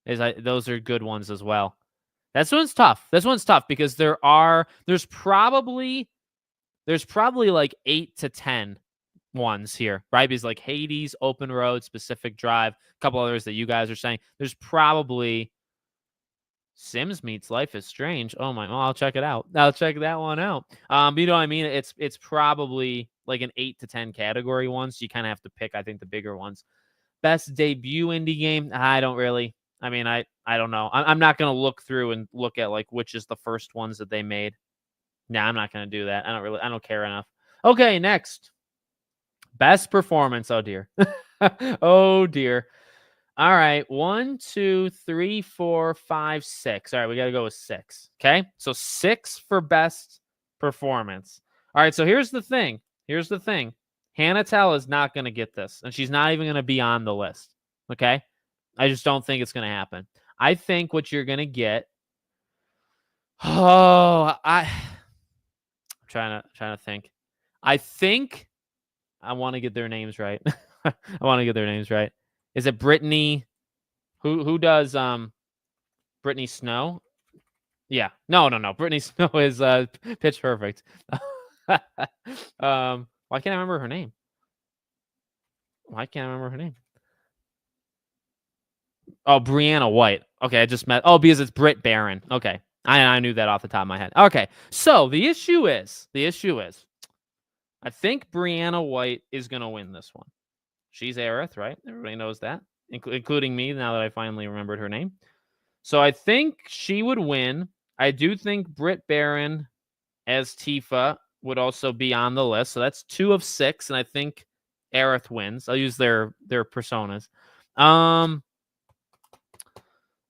Those are good ones as well. This one's tough. This one's tough because there's probably like 8 to 10 ones here, right? Because like Hades, Open Road, Pacific Drive, a couple others that you guys are saying. There's probably Sims meets Life is Strange. Oh my, well, I'll check it out. I'll check that one out. But you know what I mean? It's probably like an 8 to 10 category one. So you kind of have to pick, I think, the bigger ones. Best debut indie game. I don't really. I mean, I don't know. I'm not gonna look through and look at like which is the first ones that they made. Nah, I'm not gonna do that. I don't care enough. Okay, next. Best performance. Oh dear. Oh dear. All right. 1, 2, 3, 4, 5, 6. All right, we got to go with 6. Okay. So 6 for best performance. All right. So here's the thing. Hannah Tell is not going to get this, and she's not even going to be on the list. Okay. I just don't think it's going to happen. I think what you're going to get. Oh, I'm trying to think. I think I want to get their names right. I want to get their names right. Is it Brittany? Who does Brittany Snow? Yeah. No. Brittany Snow is Pitch Perfect. Why can't I remember her name? Oh, Brianna White. Okay, I just met. Oh, because it's Britt Barron. Okay. I knew that off the top of my head. Okay. So the issue is, I think Brianna White is gonna win this one. She's Aerith, right? Everybody knows that, including me, now that I finally remembered her name. So I think she would win. I do think Britt Barron as Tifa would also be on the list. So that's 2 of 6, and I think Aerith wins. I'll use their personas.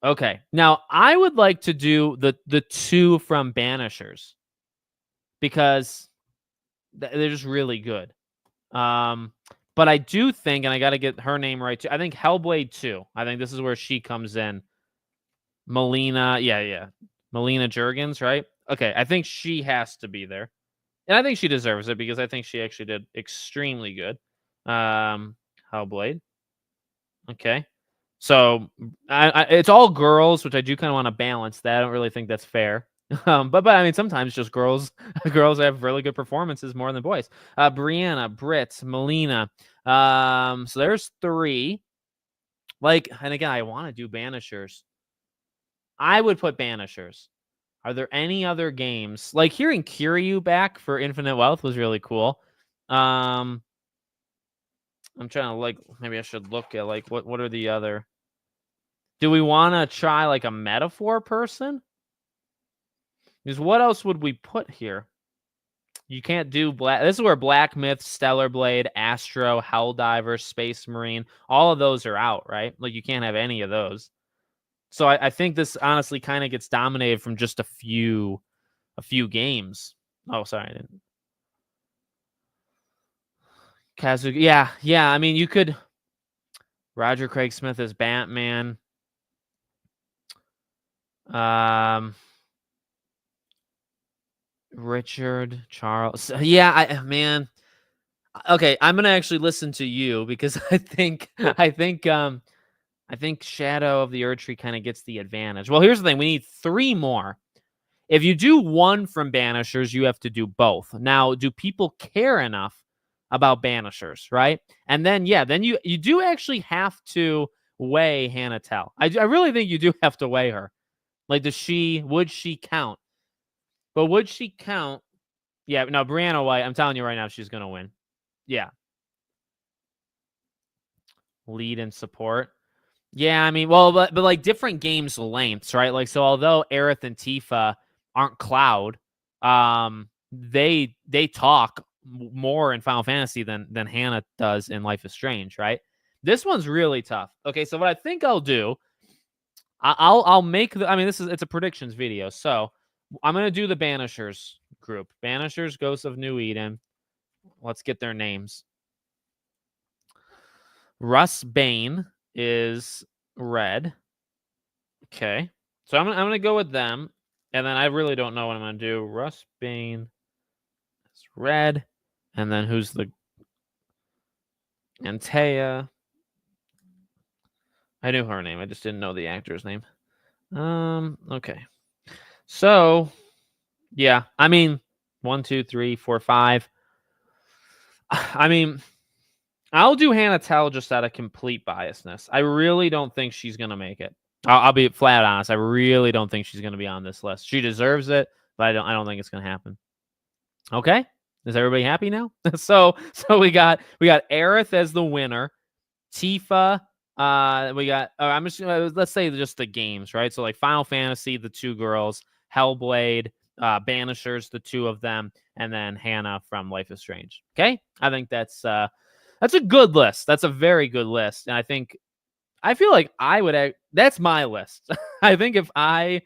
Okay. Now I would like to do the 2 from Banishers because they're just really good. But I do think, and I got to get her name right too. I think Hellblade 2. I think this is where she comes in. Melina, yeah. Melina Juergens, right? Okay, I think she has to be there. And I think she deserves it because I think she actually did extremely good. Hellblade. Okay. So it's all girls, which I do kind of want to balance that. I don't really think that's fair. But I mean, sometimes just girls have really good performances more than boys. Brianna, Britt, Melina. So there's 3. Like, and again, I want to do Banishers. I would put Banishers. Are there any other games? Like hearing Kiryu back for Infinite Wealth was really cool. I'm trying to like, maybe I should look at like what are the other. Do we want to try like a metaphor person? Because what else would we put here? You can't do Black. This is where Black Myth, Stellar Blade, Astro, Helldiver, Space Marine, all of those are out, right? Like you can't have any of those. So I think this honestly kind of gets dominated from just a few games. Oh, sorry, I didn't. Kazuki, yeah. I mean, you could. Roger Craig Smith as Batman. Richard Charles. Yeah, man. Okay, I'm gonna actually listen to you because I think Shadow of the Erdtree kind of gets the advantage. Well, here's the thing: we need 3 more. If you do 1 from Banishers, you have to do both. Now, do people care enough about Banishers, right? And then you do actually have to weigh Hannah Tell. I really think you do have to weigh her. Like, would she count? But would she count? Yeah, no, Brianna White, I'm telling you right now, she's gonna win. Yeah. Lead and support. Yeah, I mean, well, but like different games lengths, right? Like, so although Aerith and Tifa aren't Cloud, they talk more in Final Fantasy than Hannah does in Life is Strange, right? This one's really tough. Okay, so what I think I'll do, I'll make the. I mean, it's a predictions video, so I'm gonna do the Banishers group. Banishers, Ghosts of New Eden. Let's get their names. Russ Bane is red. Okay. So I'm gonna go with them. And then I really don't know what I'm gonna do. Russ Bane is red. And then who's the Antea. I knew her name. I just didn't know the actor's name. Okay. So, yeah. I mean, 1, 2, 3, 4, 5. I mean, I'll do Hannah Tell just out of complete biasness. I really don't think she's gonna make it. I'll be flat honest. I really don't think she's gonna be on this list. She deserves it, but I don't think it's gonna happen. Okay, is everybody happy now? so we got Aerith as the winner. Tifa. We got. I'm just let's say just the games, right? So like Final Fantasy, the 2 girls, Hellblade, Banishers, the 2 of them, and then Hannah from Life is Strange. Okay, I think that's a good list. That's a very good list, and I feel like I would. That's my list. I think if I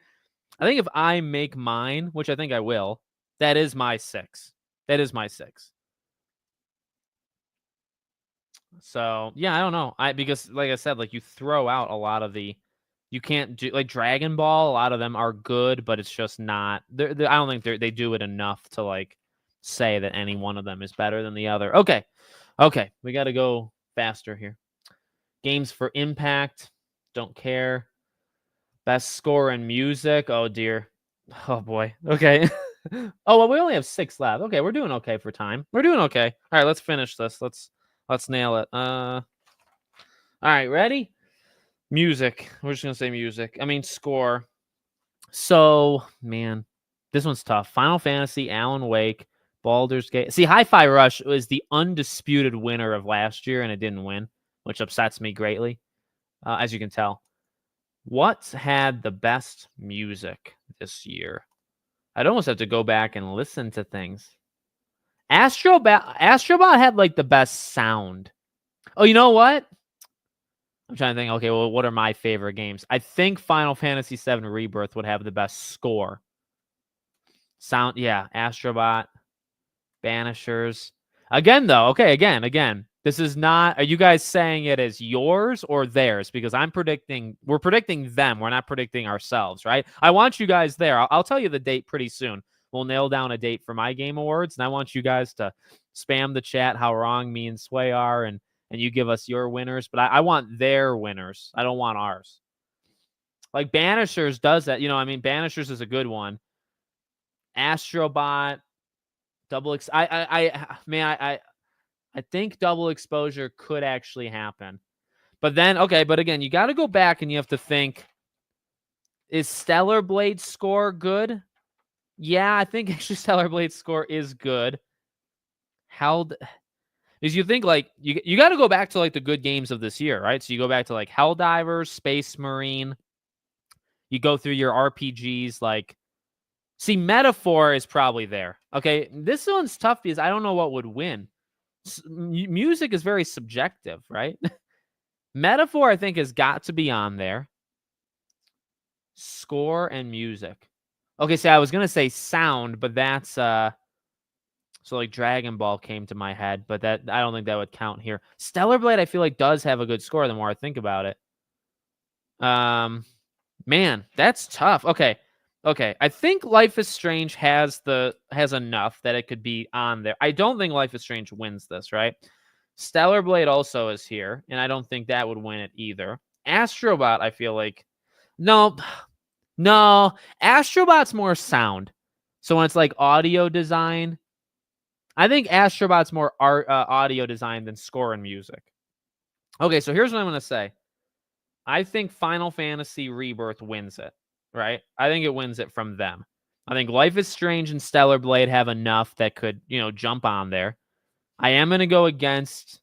make mine, which I think I will, that is my 6. That is my 6. So yeah, I don't know. Because like I said, like you throw out a lot of you can't do like Dragon Ball. A lot of them are good, but it's just not. I don't think they do it enough to like say that any one of them is better than the other. Okay, we got to go faster here. Games for impact. Don't care. Best score in music. Oh dear. Oh boy. Okay. Oh well, we only have 6 left. Okay, we're doing okay for time. We're doing okay. All right, let's finish this. Let's nail it. All right, ready? Music. We're just gonna say music. I mean score. So man, this one's tough. Final Fantasy, Alan Wake, Baldur's Gate. See, Hi-Fi Rush was the undisputed winner of last year, and it didn't win, which upsets me greatly, as you can tell. What had the best music this year? I'd almost have to go back and listen to things. Astrobot had like the best sound. Oh, you know what? I'm trying to think. Okay, well, what are my favorite games? I think Final Fantasy VII Rebirth would have the best score. Sound, yeah. Astrobot, Banishers. Again, though. Okay, again. This is not. Are you guys saying it as yours or theirs? Because we're predicting them. We're not predicting ourselves, right? I want you guys there. I'll tell you the date pretty soon. We'll nail down a date for my game awards, and I want you guys to spam the chat how wrong me and Sway are, and you give us your winners. But I want their winners. I don't want ours. Like Banishers does that. I mean, Banishers is a good one. Astrobot, I think double exposure could actually happen. But then, okay, but again, you got to go back and you have to think, is Stellar Blade's score good? Yeah, I think actually Stellar Blade's score is good. Is you think like you got to go back to like the good games of this year, right? So you go back to like Helldivers, Space Marine. You go through your RPGs like see Metaphor is probably there. Okay, this one's tough because I don't know what would win. Music is very subjective, right? Metaphor, I think, has got to be on there. Score and music. Okay, so I was gonna say sound, but that's so like Dragon Ball came to my head, but that I don't think that would count here. Stellar Blade, I feel like does have a good score the more I think about it. Man, that's tough. Okay. I think Life is Strange has enough that it could be on there. I don't think Life is Strange wins this, right? Stellar Blade also is here, and I don't think that would win it either. Astrobot, I feel like no, Astrobot's more sound. So when it's like audio design, I think Astrobot's more audio design than score and music. Okay, so here's what I'm gonna say. I think Final Fantasy Rebirth wins it, right? I think it wins it from them. I think Life is Strange and Stellar Blade have enough that could, jump on there. I am going to go against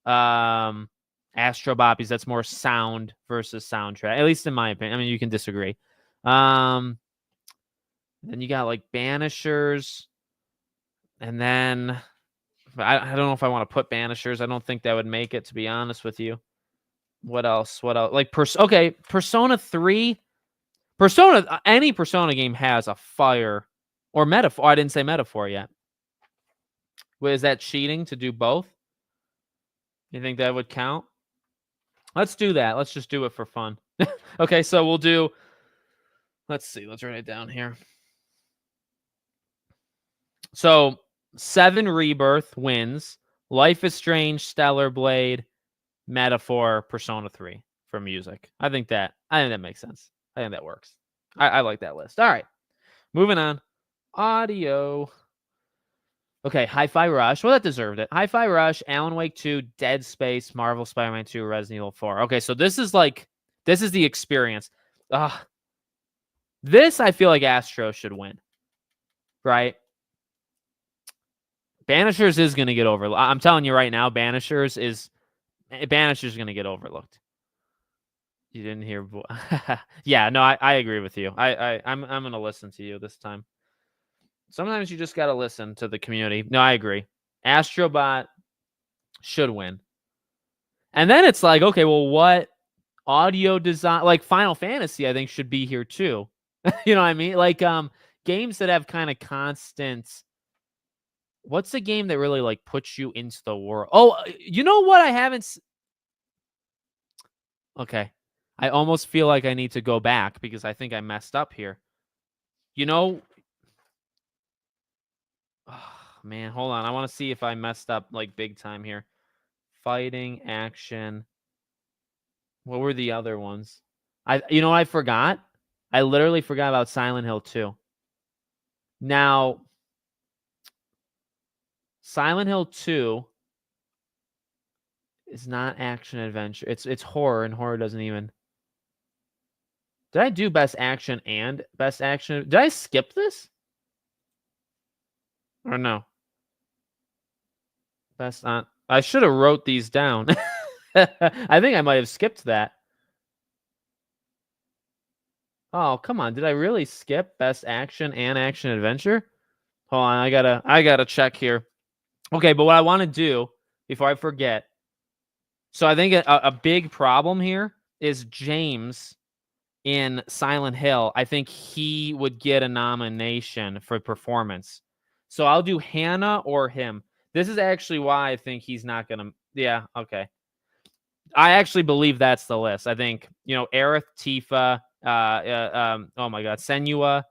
Astrobot because that's more sound versus soundtrack, at least in my opinion. I mean, you can disagree. Then you got like Banishers. And then I don't know if I want to put Banishers. I don't think that would make it, to be honest with you. What else? Like Persona 3. Any Persona game has a fire or Metaphor. I didn't say Metaphor yet. Wait, is that cheating to do both? You think that would count? Let's do that. Let's just do it for fun. Okay, so we'll do. Let's see. Let's write it down here. So 7 Rebirth wins. Life is Strange, Stellar Blade, Metaphor, Persona 3 for music. I think that makes sense. I think that works. I like that list. All right. Moving on. Audio. Okay, Hi-Fi Rush. Well, that deserved it. Hi-Fi Rush, Alan Wake 2, Dead Space, Marvel Spider-Man 2, Resident Evil 4. Okay, so this is the experience. This I feel like Astro should win, right? Banishers is going to get overlooked. I'm telling you right now, Banishers is going to get overlooked. You didn't hear. Yeah, no, I agree with you. I'm going to listen to you this time. Sometimes you just got to listen to the community. No, I agree. Astrobot should win. And then it's like, okay, well, what audio design, like Final Fantasy, I think should be here too. You know what I mean? Like games that have kind of constant. What's the game that really like puts you into the world? Oh, you know what? I haven't. Okay. I almost feel like I need to go back because I think I messed up here. You know, oh, man, hold on. I want to see if I messed up like big time here. Fighting, action. What were the other ones? I forgot. I literally forgot about Silent Hill 2. Now, Silent Hill 2 is not action adventure. It's horror, and horror doesn't even. Did I do best action and best action? Did I skip this? Or no? Best on. I should have wrote these down. I think I might have skipped that. Oh, come on. Did I really skip best action and action adventure? Hold on, I gotta check here. Okay, but what I want to do before I forget. So I think a big problem here is James in Silent Hill. I think he would get a nomination for performance. So I'll do Hannah or him. This is actually why I think he's not gonna. Yeah, okay. I actually believe that's the list. I think Aerith, Tifa, oh my God, Senua,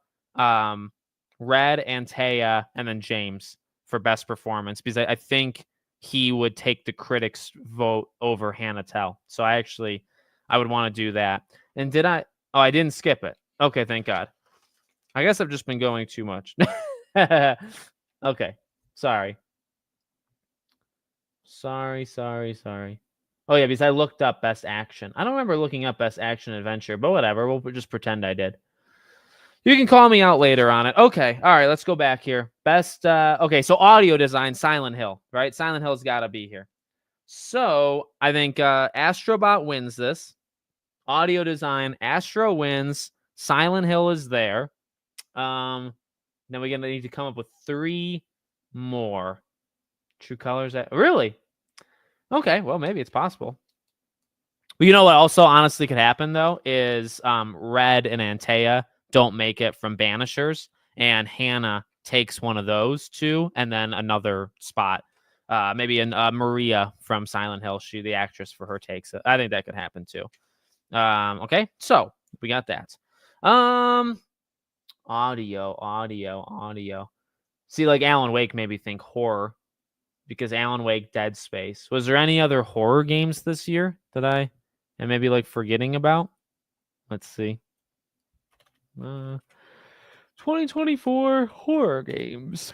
Red, Antea, and then James for best performance because I think he would take the critics' vote over Hannah Tell. So I would want to do that. And did I? Oh, I didn't skip it. Okay, thank God. I guess I've just been going too much. Okay, sorry. Oh yeah, because I looked up best action. I don't remember looking up best action adventure, but whatever. We'll just pretend I did. You can call me out later on it. Okay. All right, let's go back here. Best okay, so audio design, Silent Hill, right? Silent Hill's gotta be here. So I think Astrobot wins this. Audio design, Astro wins. Silent Hill is there. Then we're gonna need to come up with 3 more. True Colors. Really? Okay, well, maybe it's possible. Well, you know what also honestly could happen, though, is Red and Antea don't make it from Banishers, and Hannah takes one of those 2, and then another spot. Maybe Maria from Silent Hill, the actress for her, takes it. I think that could happen, too. Okay, so we got that. Audio. See, like Alan Wake made me think horror. Because Alan Wake, Dead Space. Was there any other horror games this year that I am maybe like forgetting about? Let's see. 2024 horror games.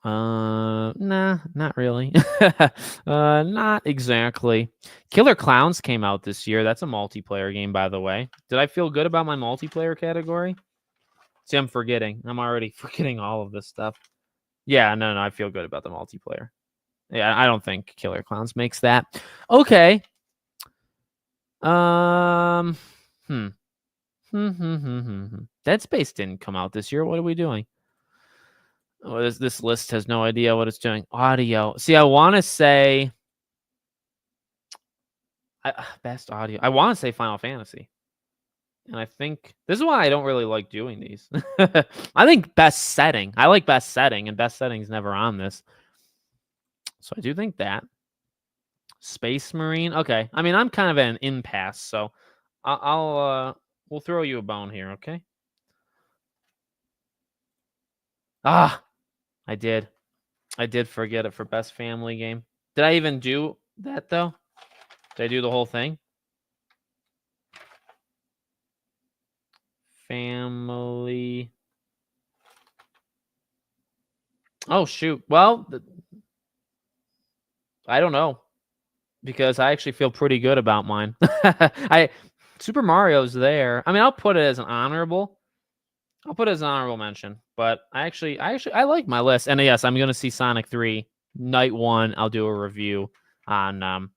Nah, not really. Not exactly. Killer Clowns came out this year. That's a multiplayer game, by the way. Did I feel good about my multiplayer category? See, I'm forgetting. I'm already forgetting all of this stuff. Yeah, no, I feel good about the multiplayer. Yeah, I don't think Killer Clowns makes that. Okay. Dead Space didn't come out this year. What are we doing? Oh, this list has no idea what it's doing. Audio. See, I want to say best audio. I want to say Final Fantasy. And I think this is why I don't really like doing these. I think best setting. I like best setting, and best setting's never on this. So I do think that. Space Marine. Okay. I mean, I'm kind of at an impasse, so we'll throw you a bone here, okay? Ah, I did. I did forget it for best family game. Did I even do that though? Did I do the whole thing? Family. Oh shoot. Well, I don't know because I actually feel pretty good about mine. I Super Mario's there. I mean, I'll put it as an honorable. I'll put it as an honorable mention, but I like my list. And yes, I'm gonna see Sonic 3 night one. I'll do a review on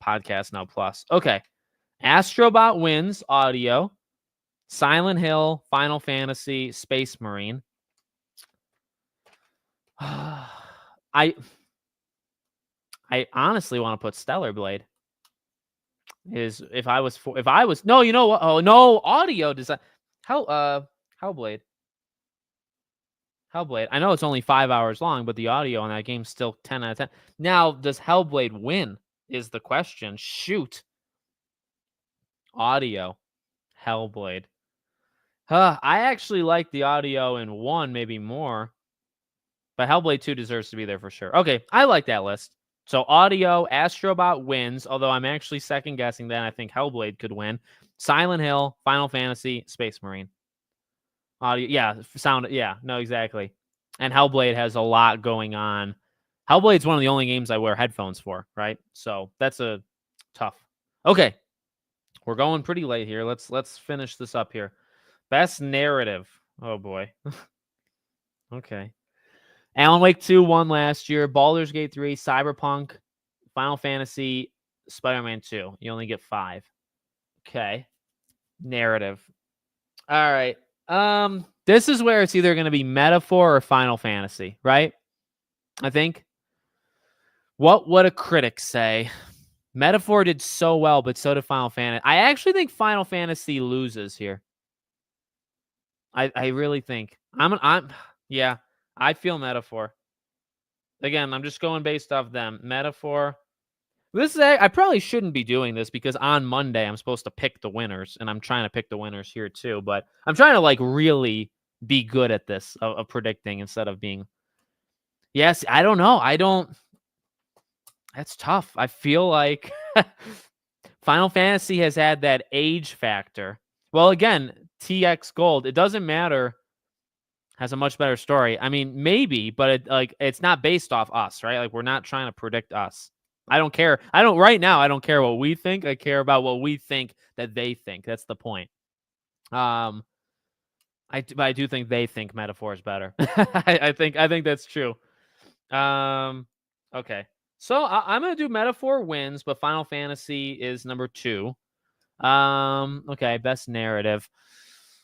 Podcast Now Plus. Okay. Astrobot wins audio. Silent Hill, Final Fantasy, Space Marine. I honestly want to put Stellar Blade. If I was no, you know what? Oh no, audio design. Hellblade. Hellblade. I know it's only 5 hours long, but the audio on that game's still 10 out of 10. Now, does Hellblade win? Is the question. Shoot. Audio. Hellblade. I actually like the audio in 1, maybe more. But Hellblade 2 deserves to be there for sure. Okay, I like that list. So audio, Astrobot wins, although I'm actually second guessing that I think Hellblade could win. Silent Hill, Final Fantasy, Space Marine. Audio, yeah, sound, yeah, no, exactly. And Hellblade has a lot going on. Hellblade's one of the only games I wear headphones for, right? So that's a tough. Okay, we're going pretty late here. Let's finish this up here. Best narrative. Oh boy. Okay. Alan Wake 2 won last year. Baldur's Gate 3, Cyberpunk, Final Fantasy, Spider-Man 2. You only get 5. Okay. Narrative. All right. This is where it's either going to be Metaphor or Final Fantasy, right? I think. What would a critic say? Metaphor did so well, but so did Final Fantasy. I actually think Final Fantasy loses here. I really think. Yeah, I feel Metaphor. Again, I'm just going based off them. Metaphor. I probably shouldn't be doing this because on Monday I'm supposed to pick the winners, and I'm trying to pick the winners here too. But I'm trying to like really be good at this of predicting instead of being. Yes, I don't know. That's tough. I feel like Final Fantasy has had that age factor. Well, again, TX Gold. It doesn't matter. Has a much better story. I mean, maybe, but it's not based off us, right? Like we're not trying to predict us. I don't care. Right now. I don't care what we think. I care about what we think that they think. That's the point. I do think they think Metaphor is better. I think that's true. Okay. So I'm gonna do Metaphor wins, but Final Fantasy is number 2. Okay, best narrative.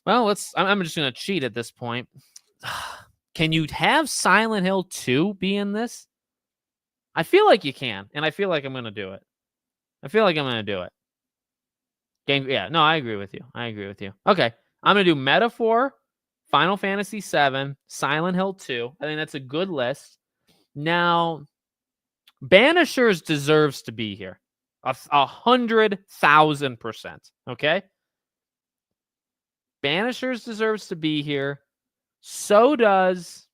Well, I'm just gonna cheat at this point. Can you have Silent Hill 2 be in this? I feel like you can, and I feel like I'm gonna do it. Yeah, no, I agree with you. Okay, I'm gonna do Metaphor, Final Fantasy 7, Silent Hill 2. I think that's a good list. Now, Banishers deserves to be here. 100,000%. Okay? Banishers deserves to be here. So does...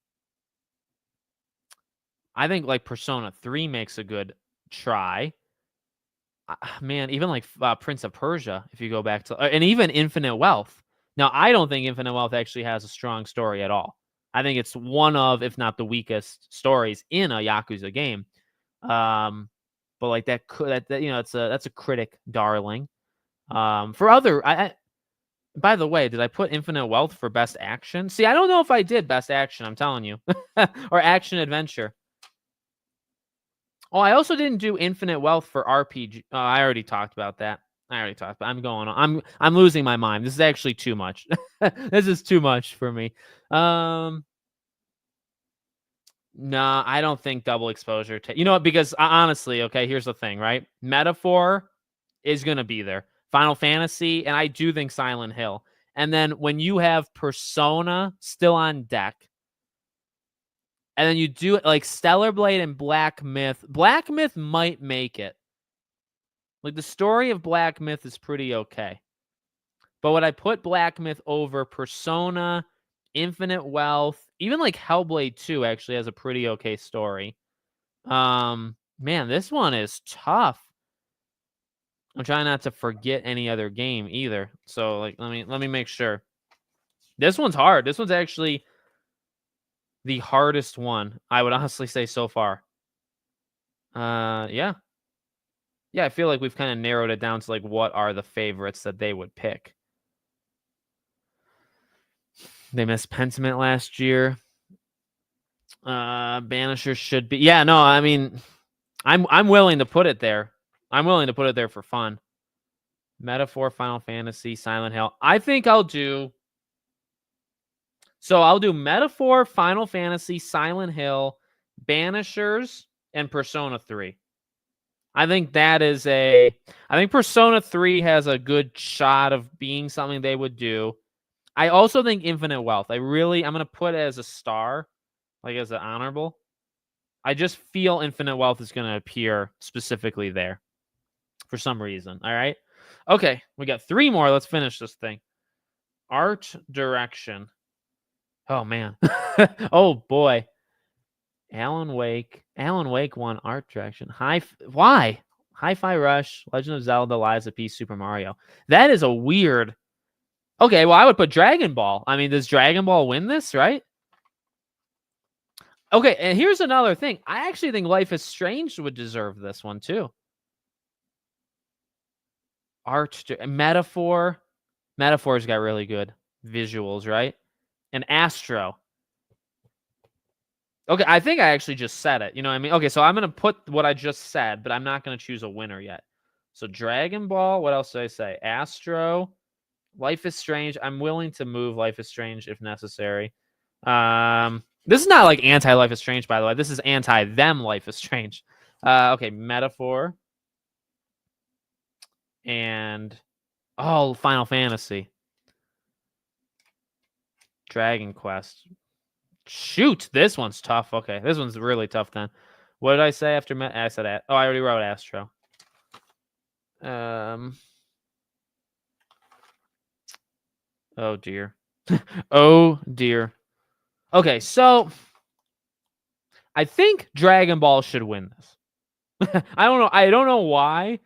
I think like Persona 3 makes a good try. Man, even like Prince of Persia, if you go back to... and even Infinite Wealth. Now, I don't think Infinite Wealth actually has a strong story at all. I think it's one of, if not the weakest stories in a Yakuza game. But like that's a critic darling. For other, by the way, did I put Infinite Wealth for best action? See, I don't know if I did best action. I'm telling you, or action adventure. Oh, I also didn't do Infinite Wealth for RPG. Oh, I already talked about that. I'm going on. I'm losing my mind. This is actually too much. This is too much for me. No, I don't think double exposure. You know what? Because honestly, okay, here's the thing, right? Metaphor is going to be there. Final Fantasy, and I do think Silent Hill. And then when you have Persona still on deck, and then you do it like Stellar Blade and Black Myth. Black Myth might make it. Like the story of Black Myth is pretty okay. But would I put Black Myth over Persona, Infinite Wealth, Even like Hellblade 2 actually has a pretty okay story. Man, this one is tough. I'm trying not to forget any other game either. So like let me make sure. This one's hard. This one's actually the hardest one, I would honestly say so far. Yeah. Yeah, I feel like we've kind of narrowed it down to like what are the favorites that they would pick. They missed Pentiment last year. Banisher should be. Yeah, no, I mean, I'm willing to put it there. I'm willing to put it there for fun. Metaphor, Final Fantasy, Silent Hill. I think I'll do. So I'll do Metaphor, Final Fantasy, Silent Hill, Banishers, and Persona 3. I think that is I think Persona 3 has a good shot of being something they would do. I also think Infinite Wealth. I'm going to put it as a star, like as an honorable. I just feel Infinite Wealth is going to appear specifically there for some reason. All right. Okay. We got 3 more. Let's finish this thing. Art direction. Oh, man. Oh, boy. Alan Wake. Alan Wake won art direction. Why? Hi-Fi Rush, Legend of Zelda, Lies of P, Super Mario. That is a weird. Okay, well, I would put Dragon Ball. I mean, does Dragon Ball win this, right? Okay, and here's another thing. I actually think Life is Strange would deserve this one, too. Metaphor. Metaphor's got really good visuals, right? And Astro. Okay, I think I actually just said it. You know what I mean? Okay, so I'm going to put what I just said, but I'm not going to choose a winner yet. So Dragon Ball, what else did I say? Astro, Life is Strange. I'm willing to move Life is Strange if necessary. This is not like anti-Life is Strange, by the way. This is anti-them Life is Strange. Okay, Metaphor. And, Final Fantasy. Dragon Quest. Shoot, this one's tough. Okay, this one's really tough then. What did I say after I said I already wrote Astro. Oh dear. Oh dear. Okay, so I think Dragon Ball should win this. I don't know why.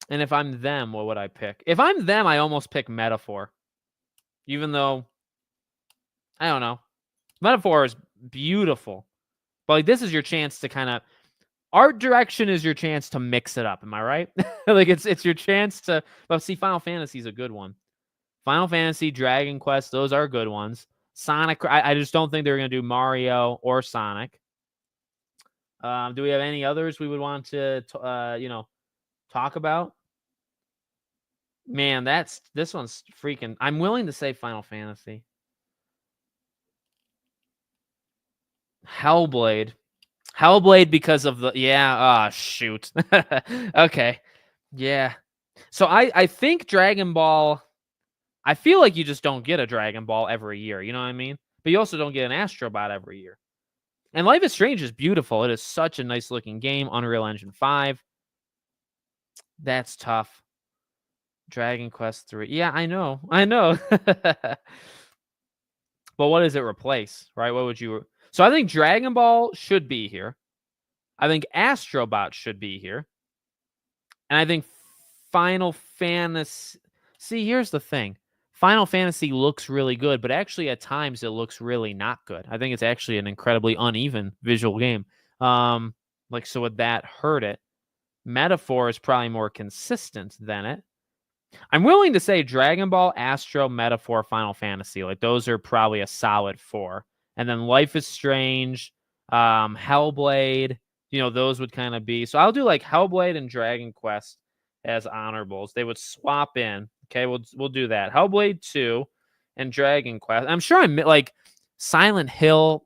And if I'm them, what would I pick? If I'm them, I almost pick Metaphor. Even though I don't know. Metaphor is beautiful. But like this is your chance to kind of art direction is your chance to mix it up. Am I right? Like it's your chance to. But see, Final Fantasy is a good one. Final Fantasy, Dragon Quest, those are good ones. Sonic, I just don't think they're going to do Mario or Sonic. Do we have any others we would want to talk about? Man, this one's freaking. I'm willing to say Final Fantasy. Hellblade because of the shoot. Okay. Yeah. So I think Dragon Ball, I feel like you just don't get a Dragon Ball every year, you know what I mean? But you also don't get an Astrobot every year. And Life is Strange is beautiful. It is such a nice looking game. Unreal Engine 5. That's tough. Dragon Quest 3. Yeah, I know. But what does it replace, right? What would you... So I think Dragon Ball should be here. I think Astrobot should be here. And I think Final Fantasy... See, here's the thing. Final Fantasy looks really good, but actually at times it looks really not good. I think it's actually an incredibly uneven visual game. So would that hurt it? Metaphor is probably more consistent than it. I'm willing to say Dragon Ball, Astro, Metaphor, Final Fantasy. Like those are probably a solid 4. And then Life is Strange, Hellblade, those would kind of be. So I'll do like Hellblade and Dragon Quest as honorables. They would swap in. Okay, we'll do that. Hellblade 2 and Dragon Quest. I'm sure I'm like Silent Hill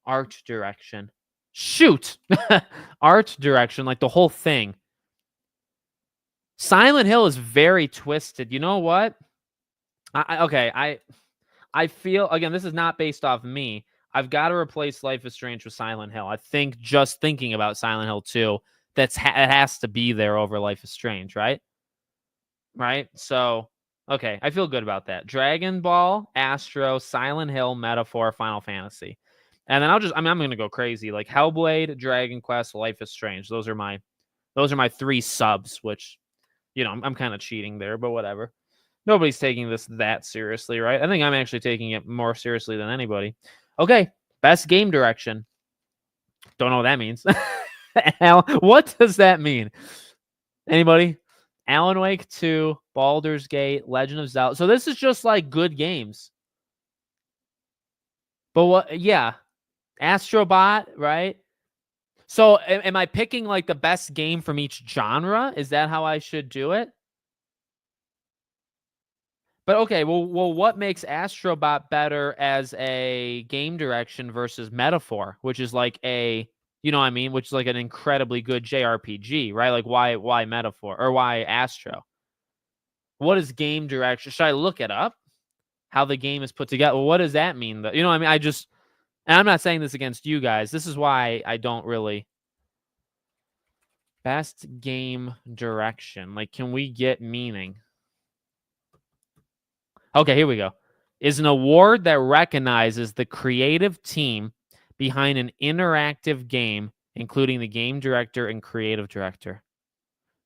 art direction. Shoot. Art direction, like the whole thing. Silent Hill is very twisted. You know what? I feel, again, this is not based off me. I've got to replace Life is Strange with Silent Hill. I think just thinking about Silent Hill 2, it has to be there over Life is Strange, right? Right? So Okay, I feel good about that. Dragon Ball, Astro, Silent Hill, Metaphor, Final Fantasy. And then I'm gonna go crazy. Like Hellblade, Dragon Quest, Life is Strange. Those are my 3 subs, which I'm kind of cheating there, but whatever. Nobody's taking this that seriously, right? I think I'm actually taking it more seriously than anybody. Okay, best game direction. Don't know what that means. What does that mean? Anybody? Alan Wake 2, Baldur's Gate, Legend of Zelda. So this is just like good games. But what? Yeah, Astrobot, right? So am I picking like the best game from each genre? Is that how I should do it? But okay, well, what makes Astrobot better as a game direction versus Metaphor, which is like you know what I mean, which is like an incredibly good JRPG, right? Like why Metaphor or why Astro? What is game direction? Should I look it up? How the game is put together? Well, what does that mean? Though? You know what I mean? And I'm not saying this against you guys. This is why I don't really best game direction. Like, can we get meaning? Okay, here we go. Is an award that recognizes the creative team behind an interactive game, including the game director and creative director.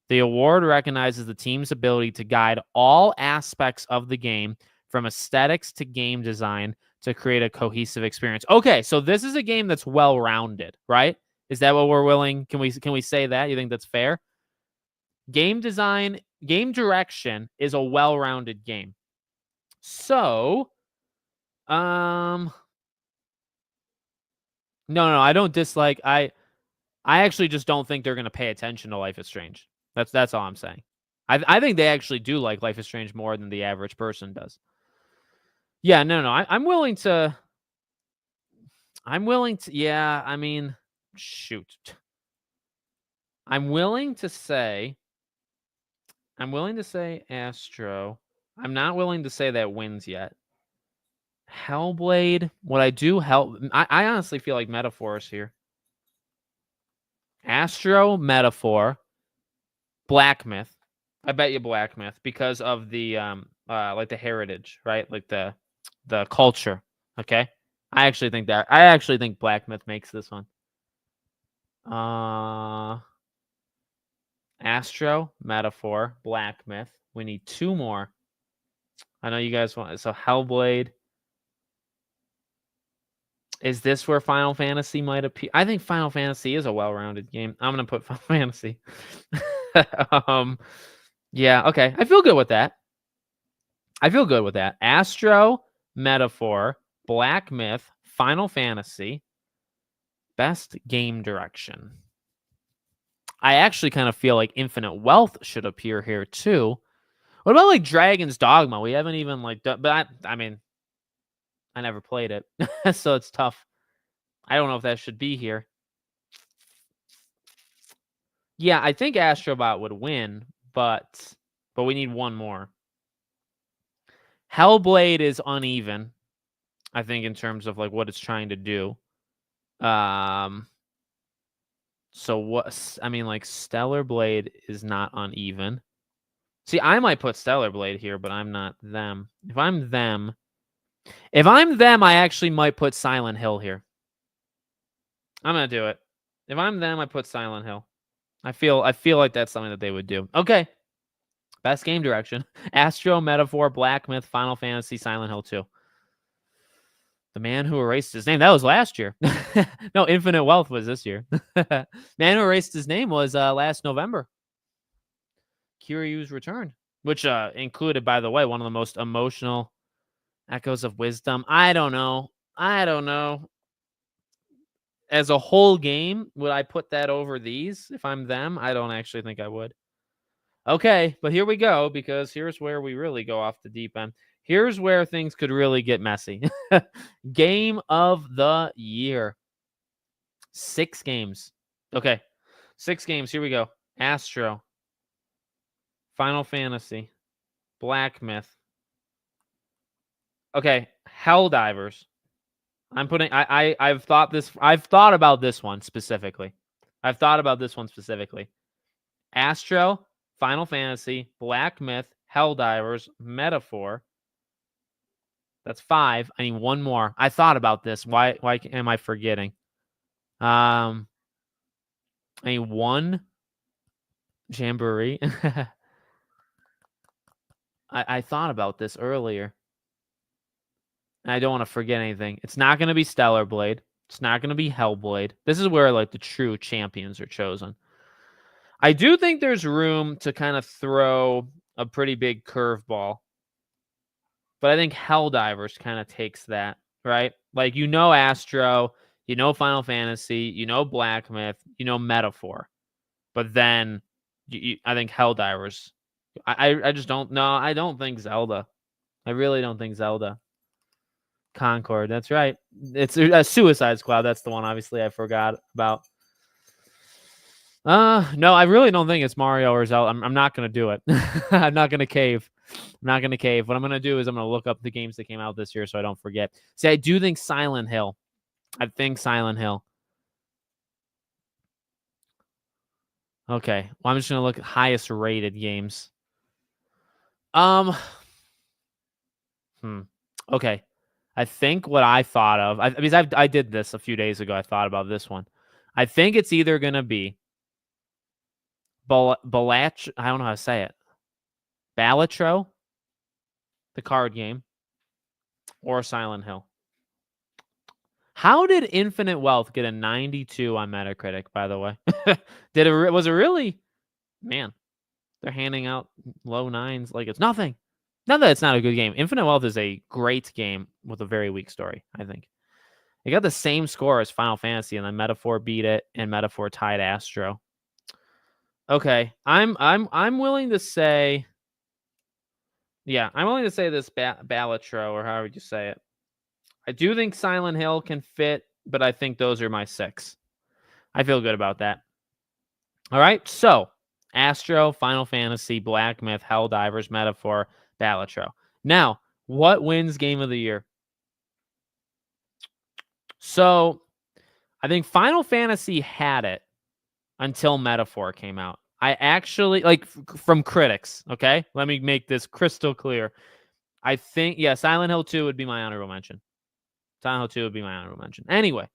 The award recognizes the team's ability to guide all aspects of the game, from aesthetics to game design, to create a cohesive experience. Okay, so this is a game that's well-rounded, right? Is that what we're willing? Can we say that? You think that's fair? Game design, game direction is a well-rounded game. So, no, I don't dislike. I actually just don't think they're going to pay attention to Life is Strange. That's all I'm saying. I think they actually do like Life is Strange more than the average person does. Yeah, no. I'm willing to. Yeah, I mean, shoot. I'm willing to say Astro. I'm not willing to say that wins yet. Hellblade. What I do I honestly feel like Metaphor is here. Astro, Metaphor, Black Myth. I bet you Black Myth because of the like the heritage, right? Like the culture. Okay. I actually think Black Myth makes this one. Astro, Metaphor, Black Myth. We need 2 more. I know you guys want so Hellblade. Is this where Final Fantasy might appear? I think Final Fantasy is a well-rounded game. I'm gonna put Final Fantasy. Yeah, okay. I feel good with that. Astro, Metaphor, Black Myth, Final Fantasy, best game direction. I actually kind of feel like Infinite Wealth should appear here too. What about like Dragon's Dogma? We haven't even like done, but I mean, I never played it, so it's tough. I don't know if that should be here. Yeah, I think Astrobot would win, but we need 1 more. Hellblade is uneven, I think, in terms of like what it's trying to do. So what? I mean, like Stellar Blade is not uneven. See, I might put Stellar Blade here, but I'm not them. If I'm them, I actually might put Silent Hill here. I'm gonna do it. If I'm them, I put Silent Hill. I feel like that's something that they would do. Okay. Best game direction. Astro, Metaphor, Black Myth, Final Fantasy, Silent Hill 2. The Man Who Erased His Name. That was last year. No, Infinite Wealth was this year. Man Who Erased His Name was last November. Kiryu's Return, which included, by the way, one of the most emotional Echoes of Wisdom. I don't know. As a whole game, would I put that over these if I'm them? I don't actually think I would. Okay, but here we go, because here's where we really go off the deep end. Here's where things could really get messy. Game of the year. 6 games. Okay, 6 games. Here we go. Astro. Final Fantasy. Black Myth. Okay, Helldivers. I'm putting. I've thought about this one specifically. Astro, Final Fantasy, Black Myth, Helldivers, Metaphor. That's 5. I need one more. I thought about this. Why am I forgetting? I need one Jamboree. I thought about this earlier. And I don't want to forget anything. It's not going to be Stellar Blade. It's not going to be Hellblade. This is where like the true champions are chosen. I do think there's room to kind of throw a pretty big curveball. But I think Helldivers kind of takes that, right? Like, Astro, Final Fantasy, Black Myth, Metaphor. But then I think Helldivers. I just don't know. I don't think Zelda. I really don't think Zelda. Concord, that's right. It's a Suicide Squad. That's the one, obviously, I forgot about. No, I really don't think it's Mario or Zelda. I'm not going to do it. I'm not going to cave. What I'm going to do is I'm going to look up the games that came out this year so I don't forget. See, I do think Silent Hill. Okay. Well, I'm just going to look at highest rated games. Okay. I think what I thought of, I did this a few days ago. I thought about this one. I think it's either going to be Balach. I don't know how to say it. Balatro, the card game, or Silent Hill. How did Infinite Wealth get a 92 on Metacritic, by the way? Was it really? Man, they're handing out low 9s like it's nothing. Not that it's not a good game. Infinite Wealth is a great game with a very weak story, I think. It got the same score as Final Fantasy, and then Metaphor beat it, and Metaphor tied Astro. Okay, I'm willing to say, yeah, I'm willing to say this Balatro, or however you say it. I do think Silent Hill can fit, but I think those are my 6. I feel good about that. All right, so Astro, Final Fantasy, Black Myth, Helldivers, Metaphor, Balatro. Now, what wins Game of the Year? So, I think Final Fantasy had it until Metaphor came out. I actually, from critics, okay? Let me make this crystal clear. I think, Silent Hill 2 would be my honorable mention. Anyway,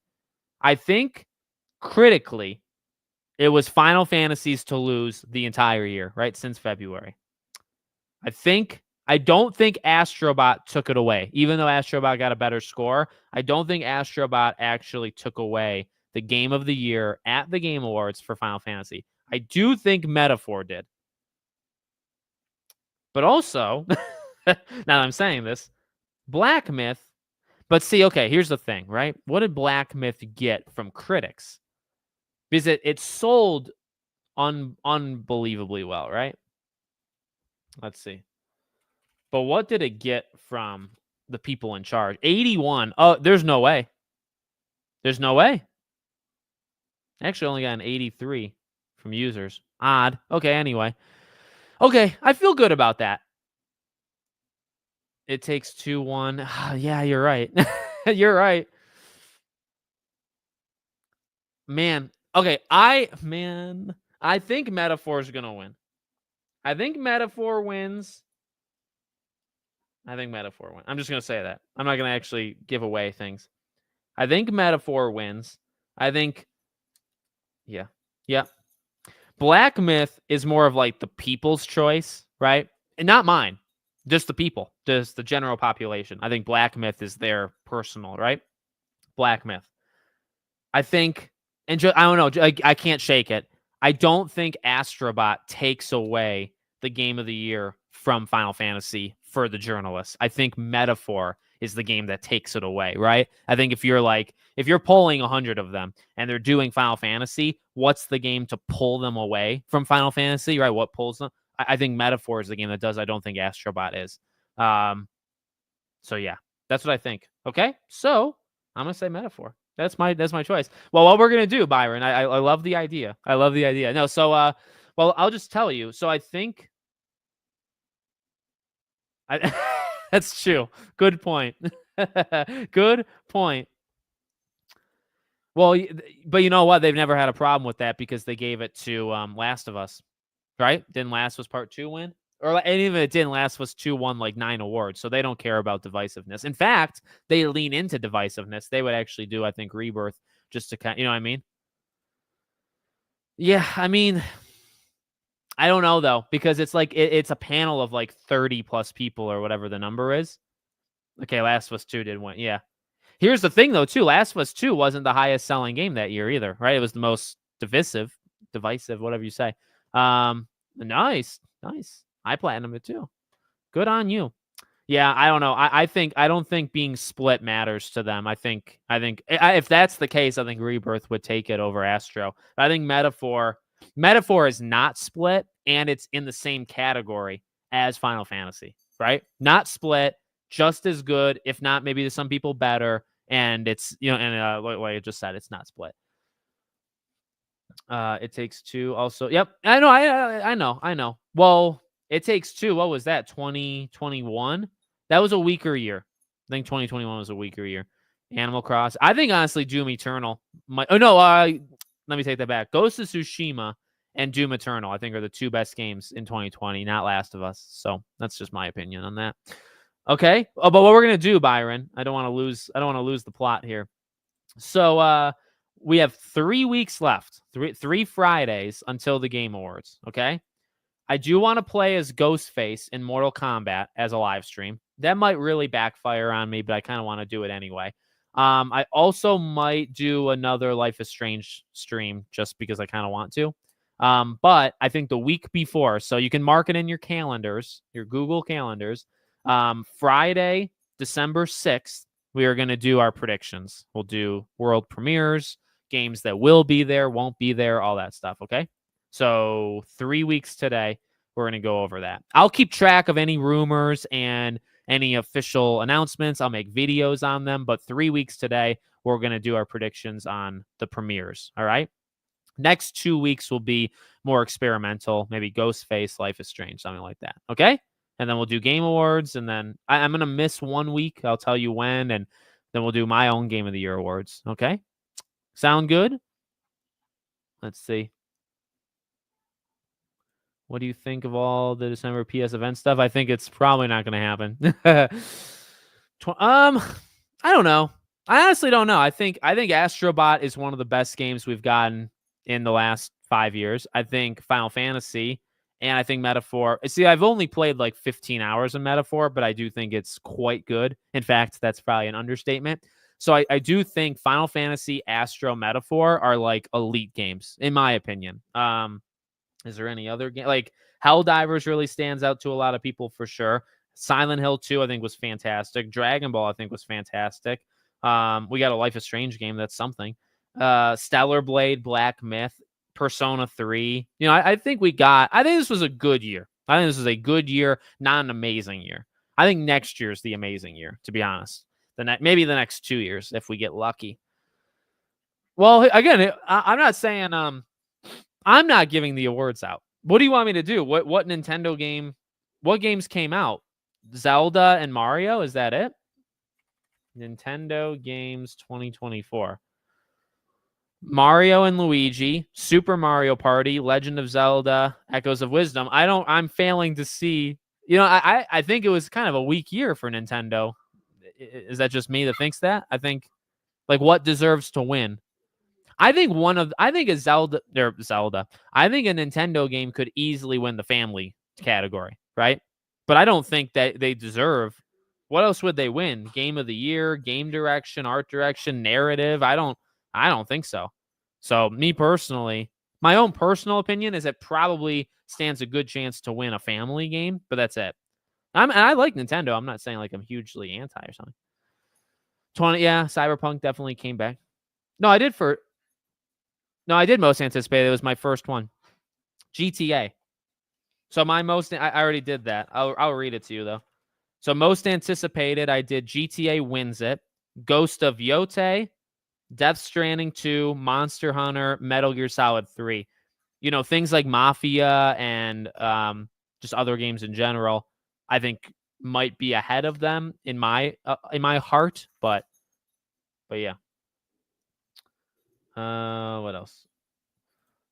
I think critically, it was Final Fantasies to lose the entire year, right? Since February. I don't think Astrobot took it away. Even though Astrobot got a better score, I don't think Astrobot actually took away the Game of the Year at the Game Awards for Final Fantasy. I do think Metaphor did. But also, now that I'm saying this, Black Myth. But see, okay, here's the thing, right? What did Black Myth get from critics? Because it sold unbelievably well, right? Let's see. But what did it get from the people in charge? 81. Oh, there's no way. Actually only got an 83 from users. Odd. Okay, anyway. Okay, I feel good about that. It Takes 2-1. Yeah, you're right. You're right. Man. Okay, I think Metaphor is going to win. I think Metaphor wins. I'm just going to say that. I'm not going to actually give away things. I think Metaphor wins. I think, yeah. Black Myth is more of like the people's choice, right? And not mine. Just the people, just the general population. I think Black Myth is their personal, right? Black Myth. I think, and I don't know, I can't shake it. I don't think Astrobot takes away the Game of the Year from Final Fantasy for the journalists. I think Metaphor is the game that takes it away, right? I think if you're polling 100 of them and they're doing Final Fantasy, what's the game to pull them away from Final Fantasy, right? What pulls them? I think Metaphor is the game that does. I don't think Astrobot is. So yeah, that's what I think. Okay, so I'm gonna say Metaphor. That's my choice. Well, what we're gonna do, Byron? I love the idea. No, so well, I'll just tell you. So I think that's true. Good point. Good point. Well, but you know what? They've never had a problem with that because they gave it to Last of Us, right? Didn't Last of Us Part 2 win? and even if it didn't, Last of Us 2 won like 9 awards, so they don't care about divisiveness. In fact, they lean into divisiveness. They would actually do, I think, Rebirth just to kind, you know what I mean? Yeah, I mean, I don't know though, because it's like it's a panel of like 30 plus people or whatever the number is. Okay, Last of Us 2 did win. Yeah. Here's the thing though, too. Last of Us 2 wasn't the highest selling game that year either, right? It was the most divisive, whatever you say. Nice. I platinum it too. Good on you. Yeah, I don't know. I don't think being split matters to them. I think if that's the case, I think Rebirth would take it over Astro. But I think Metaphor is not split, and it's in the same category as Final Fantasy, right? Not split, just as good, if not maybe to some people better. And it's, and like I just said, it's not split. It Takes Two also. Yep, I know. I know. Well, It Takes Two. What was that? 2021. That was a weaker year. I think 2021 was a weaker year. Animal Crossing. I think honestly, Doom Eternal. Let me take that back. Ghost of Tsushima and Doom Eternal, I think, are the two best games in 2020, not Last of Us. So that's just my opinion on that. Okay. Oh, but what we're gonna do, Byron? I don't want to lose the plot here. So we have 3 weeks left, three Fridays until the Game Awards. Okay. I do want to play as Ghostface in Mortal Kombat as a live stream. That might really backfire on me, but I kind of want to do it anyway. I also might do another Life is Strange stream just because I kind of want to. But I think the week before, so you can mark it in your calendars, your Google calendars, Friday, December 6th, we are going to do our predictions. We'll do world premieres, games that will be there, won't be there, all that stuff. Okay. So 3 weeks today, we're going to go over that. I'll keep track of any rumors and any official announcements. I'll make videos on them. But 3 weeks today, we're going to do our predictions on the premieres. All right. Next 2 weeks will be more experimental, maybe Ghostface, Life is Strange, something like that. Okay. And then we'll do Game Awards. And then I'm going to miss 1 week. I'll tell you when. And then we'll do my own Game of the Year awards. Okay. Sound good? Let's see. What do you think of all the December PS event stuff? I think it's probably not going to happen. I don't know. I honestly don't know. I think Astrobot is one of the best games we've gotten in the last 5 years. I think Final Fantasy and I think Metaphor. See, I've only played like 15 hours of Metaphor, but I do think it's quite good. In fact, that's probably an understatement. So I do think Final Fantasy, Astro, Metaphor are like elite games, in my opinion. Is there any other game? Like Helldivers really stands out to a lot of people for sure. Silent Hill 2, I think, was fantastic. Dragon Ball, I think, was fantastic. We got a Life is Strange game. That's something. Stellar Blade, Black Myth, Persona 3. I think this was a good year. I think this was a good year, not an amazing year. I think next year is the amazing year, to be honest. Maybe the next 2 years if we get lucky. Well, again, I'm not saying I'm not giving the awards out. What do you want me to do? What Nintendo game? What games came out? Zelda and Mario? Is that it? Nintendo games 2024. Mario and Luigi, Super Mario Party, Legend of Zelda, Echoes of Wisdom. I'm failing to see. I think it was kind of a weak year for Nintendo. Is that just me that thinks that? I think like what deserves to win? I think a Zelda. I think a Nintendo game could easily win the family category, right? But I don't think that they deserve. What else would they win? Game of the Year, game direction, art direction, narrative. I don't think so. So me personally, my own personal opinion is it probably stands a good chance to win a family game, but that's it. And I like Nintendo. I'm not saying like I'm hugely anti or something. Cyberpunk definitely came back. No, I did most anticipated. It was my first one. GTA. So I already did that. I'll read it to you though. So most anticipated, I did GTA wins it. Ghost of Yote, Death Stranding 2, Monster Hunter, Metal Gear Solid 3. Things like Mafia and just other games in general, I think might be ahead of them in my heart, but yeah. What else?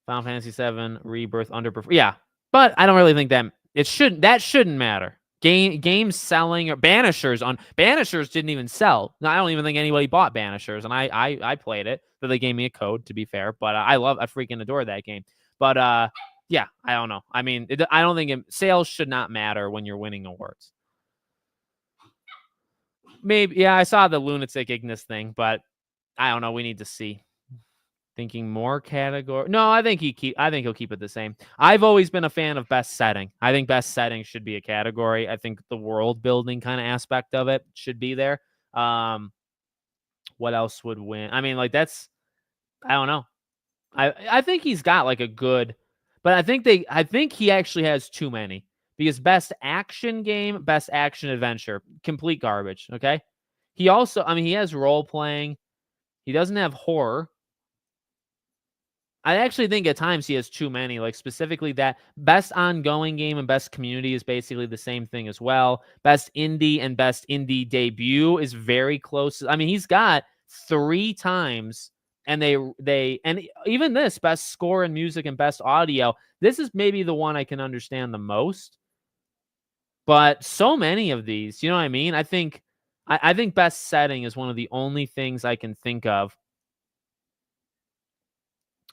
Final Fantasy VII, Rebirth, underperformed. Yeah, but I don't really think that That shouldn't matter. Games selling or Banishers didn't even sell. I don't even think anybody bought Banishers, and I played it. But they gave me a code, to be fair. But I freaking adore that game. But yeah, I don't know. I mean, I don't think sales should not matter when you're winning awards. Maybe, yeah, I saw the Lunatic Ignis thing, but I don't know. We need to see. Thinking more category. No, I think he'll keep it the same. I've always been a fan of best setting. I think best setting should be a category. I think the world building kind of aspect of it should be there. What else would win? I mean, like I don't know. I think he's got like a good, but I think he actually has too many because best action game, best action adventure, complete garbage. Okay. He also, I mean, he has role playing. He doesn't have horror. I actually think at times he has too many, like specifically that best ongoing game and best community is basically the same thing as well. Best indie and best indie debut is very close. I mean, he's got 3 times, and and even this best score and music and best audio. This is maybe the one I can understand the most. But so many of these, you know what I mean? I think best setting is one of the only things I can think of.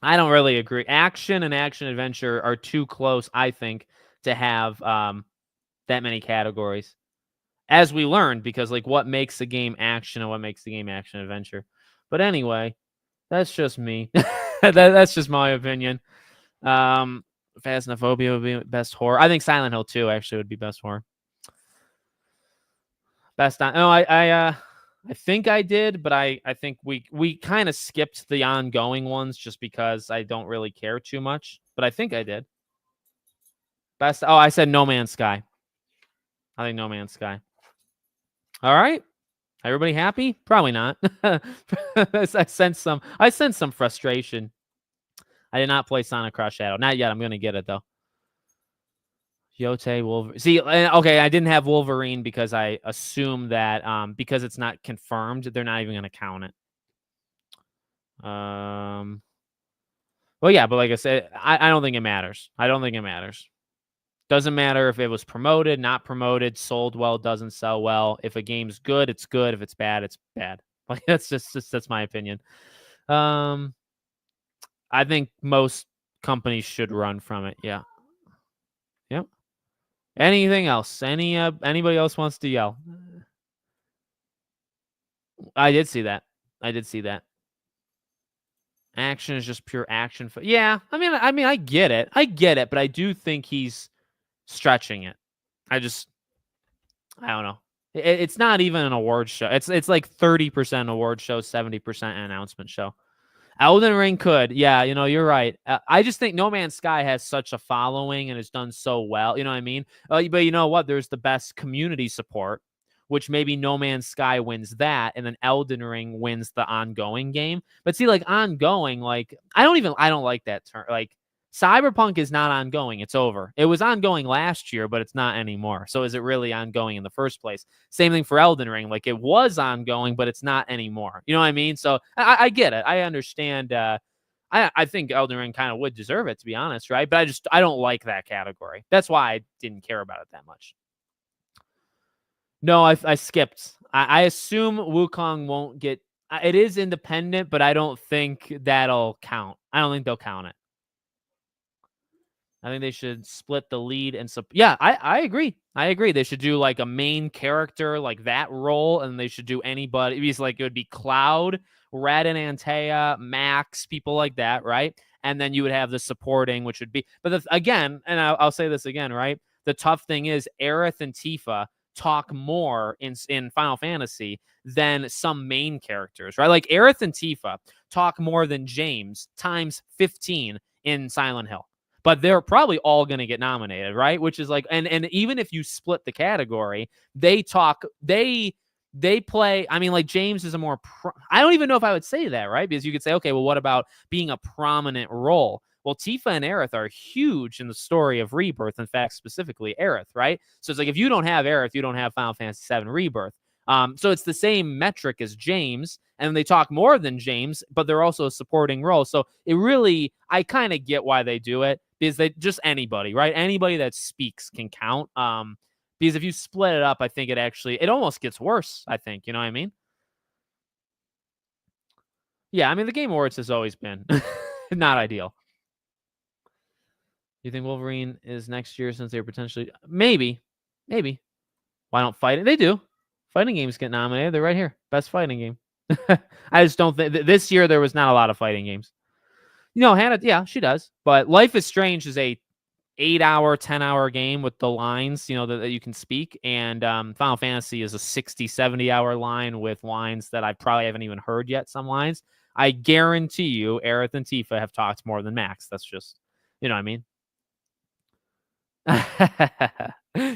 I don't really agree. Action and action adventure are too close, I think, to have that many categories. As we learned, because like what makes a game action and what makes the game action adventure. But anyway, that's just me. That's just my opinion. Phasmophobia would be best horror. I think Silent Hill 2 actually would be best horror. Best on. Oh, I think I did, but I think we kind of skipped the ongoing ones just because I don't really care too much. But I think I did. Best. Oh, I said No Man's Sky. I think No Man's Sky. All right. Everybody happy? Probably not. I sense some frustration. I did not play Sonic Cross Shadow. Not yet. I'm gonna get it though. Yote Wolverine. See, okay, I didn't have Wolverine because I assume that because it's not confirmed, they're not even going to count it. Well, yeah, but like I said, I don't think it matters. I don't think it matters. Doesn't matter if it was promoted, not promoted, sold well, doesn't sell well. If a game's good, it's good. If it's bad, it's bad. Like that's that's my opinion. I think most companies should run from it. Yeah. Yep. Anything else? Anybody else wants to yell? I did see that. Action is just pure action. Yeah, I mean, I get it. But I do think he's stretching it. I don't know. It's not even an award show. It's like 30% award show, 70% announcement show. Elden Ring could. Yeah, you're right. I just think No Man's Sky has such a following and has done so well. You know what I mean? But you know what? There's the best community support, which maybe No Man's Sky wins that, and then Elden Ring wins the ongoing game. But see, like ongoing, like I don't like that term. Like Cyberpunk is not ongoing. It's over. It was ongoing last year, but it's not anymore. So is it really ongoing in the first place? Same thing for Elden Ring. Like it was ongoing, but it's not anymore. You know what I mean? So I get it. I understand. I think Elden Ring kind of would deserve it, to be honest, right? But I don't like that category. That's why I didn't care about it that much. No, I skipped. I assume Wukong won't get. It is independent, but I don't think that'll count. I don't think they'll count it. I think they should split the lead and yeah, I agree. They should do like a main character, like that role, and they should do anybody. Because like it would be Cloud, Red and Antea, Max, people like that, right? And then you would have the supporting, which would be. But again, and I'll say this again, right? The tough thing is Aerith and Tifa talk more in Final Fantasy than some main characters, right? Like Aerith and Tifa talk more than James times 15 in Silent Hill. But they're probably all going to get nominated, right? Which is like, and even if you split the category, they play. I mean, like James is a more. I don't even know if I would say that, right? Because you could say, okay, well, what about being a prominent role? Well, Tifa and Aerith are huge in the story of Rebirth. In fact, specifically Aerith, right? So it's like if you don't have Aerith, you don't have Final Fantasy VII Rebirth. So it's the same metric as James, and they talk more than James, but they're also a supporting role. So it really, I kind of get why they do it, because they just anybody, right? Anybody that speaks can count. Because if you split it up, I think it almost gets worse. I think, you know what I mean? Yeah, I mean the Game Awards has always been not ideal. You think Wolverine is next year since they're potentially maybe. Why don't fighting? They do. Fighting games get nominated. They're right here. Best fighting game. I just don't think this year there was not a lot of fighting games. Hannah, yeah, she does. But Life is Strange is a 8-hour, 10-hour game with the lines, that you can speak. And Final Fantasy is a 60, 70-hour line with lines that I probably haven't even heard yet. Some lines. I guarantee you, Aerith and Tifa have talked more than Max. That's just, you know what I mean?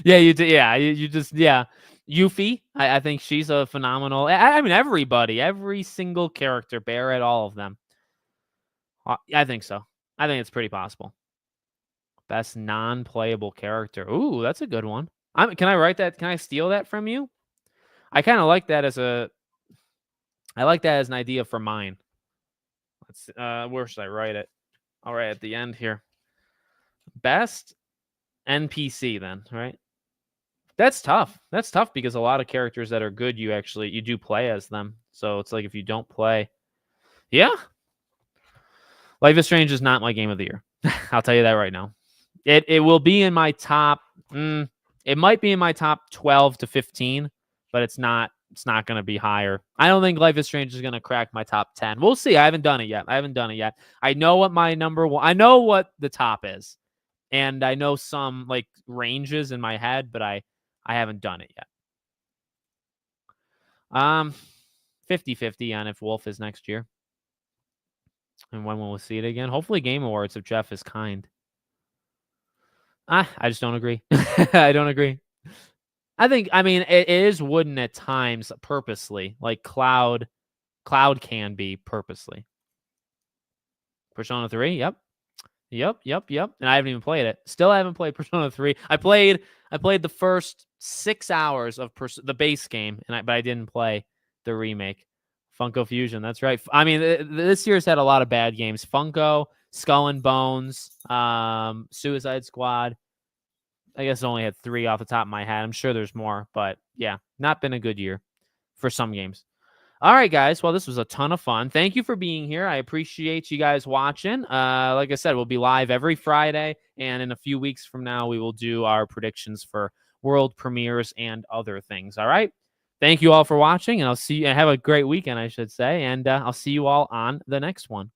Yeah, you do. Yeah, you just, yeah. Yuffie, I think she's a phenomenal. I mean, everybody, every single character, Barrett, all of them. I think so. I think it's pretty possible. Best non-playable character. Ooh, that's a good one. Can I write that? Can I steal that from you? I kind of like that as I like that as an idea for mine. Where should I write it? All right, at the end here. Best NPC then, right? That's tough. That's tough because a lot of characters that are good, you do play as them. So it's like if you don't play, yeah. Life is Strange is not my game of the year. I'll tell you that right now. It will be in my top. It might be in my top 12 to 15, but it's not. It's not going to be higher. I don't think Life is Strange is going to crack my top 10. We'll see. I haven't done it yet. I know what my number one. I know what the top is, and I know some like ranges in my head, but I haven't done it yet. 50-50 on if Wolf is next year. And when will we see it again? Hopefully Game Awards if Jeff is kind. I just don't agree. I don't agree. I mean, it is wooden at times purposely. Like Cloud can be purposely. Persona 3, yep. And I haven't even played it. Still haven't played Persona 3. I played the first 6 hours of the base game, but I didn't play the remake. Funko Fusion, that's right. I mean, this year's had a lot of bad games. Funko, Skull and Bones, Suicide Squad. I guess I only had 3 off the top of my head. I'm sure there's more, but yeah, not been a good year for some games. All right, guys. Well, this was a ton of fun. Thank you for being here. I appreciate you guys watching. Like I said, we'll be live every Friday, and in a few weeks from now, we will do our predictions for world premieres and other things. All right. Thank you all for watching, and I'll see you. Have a great weekend, I should say, and I'll see you all on the next one.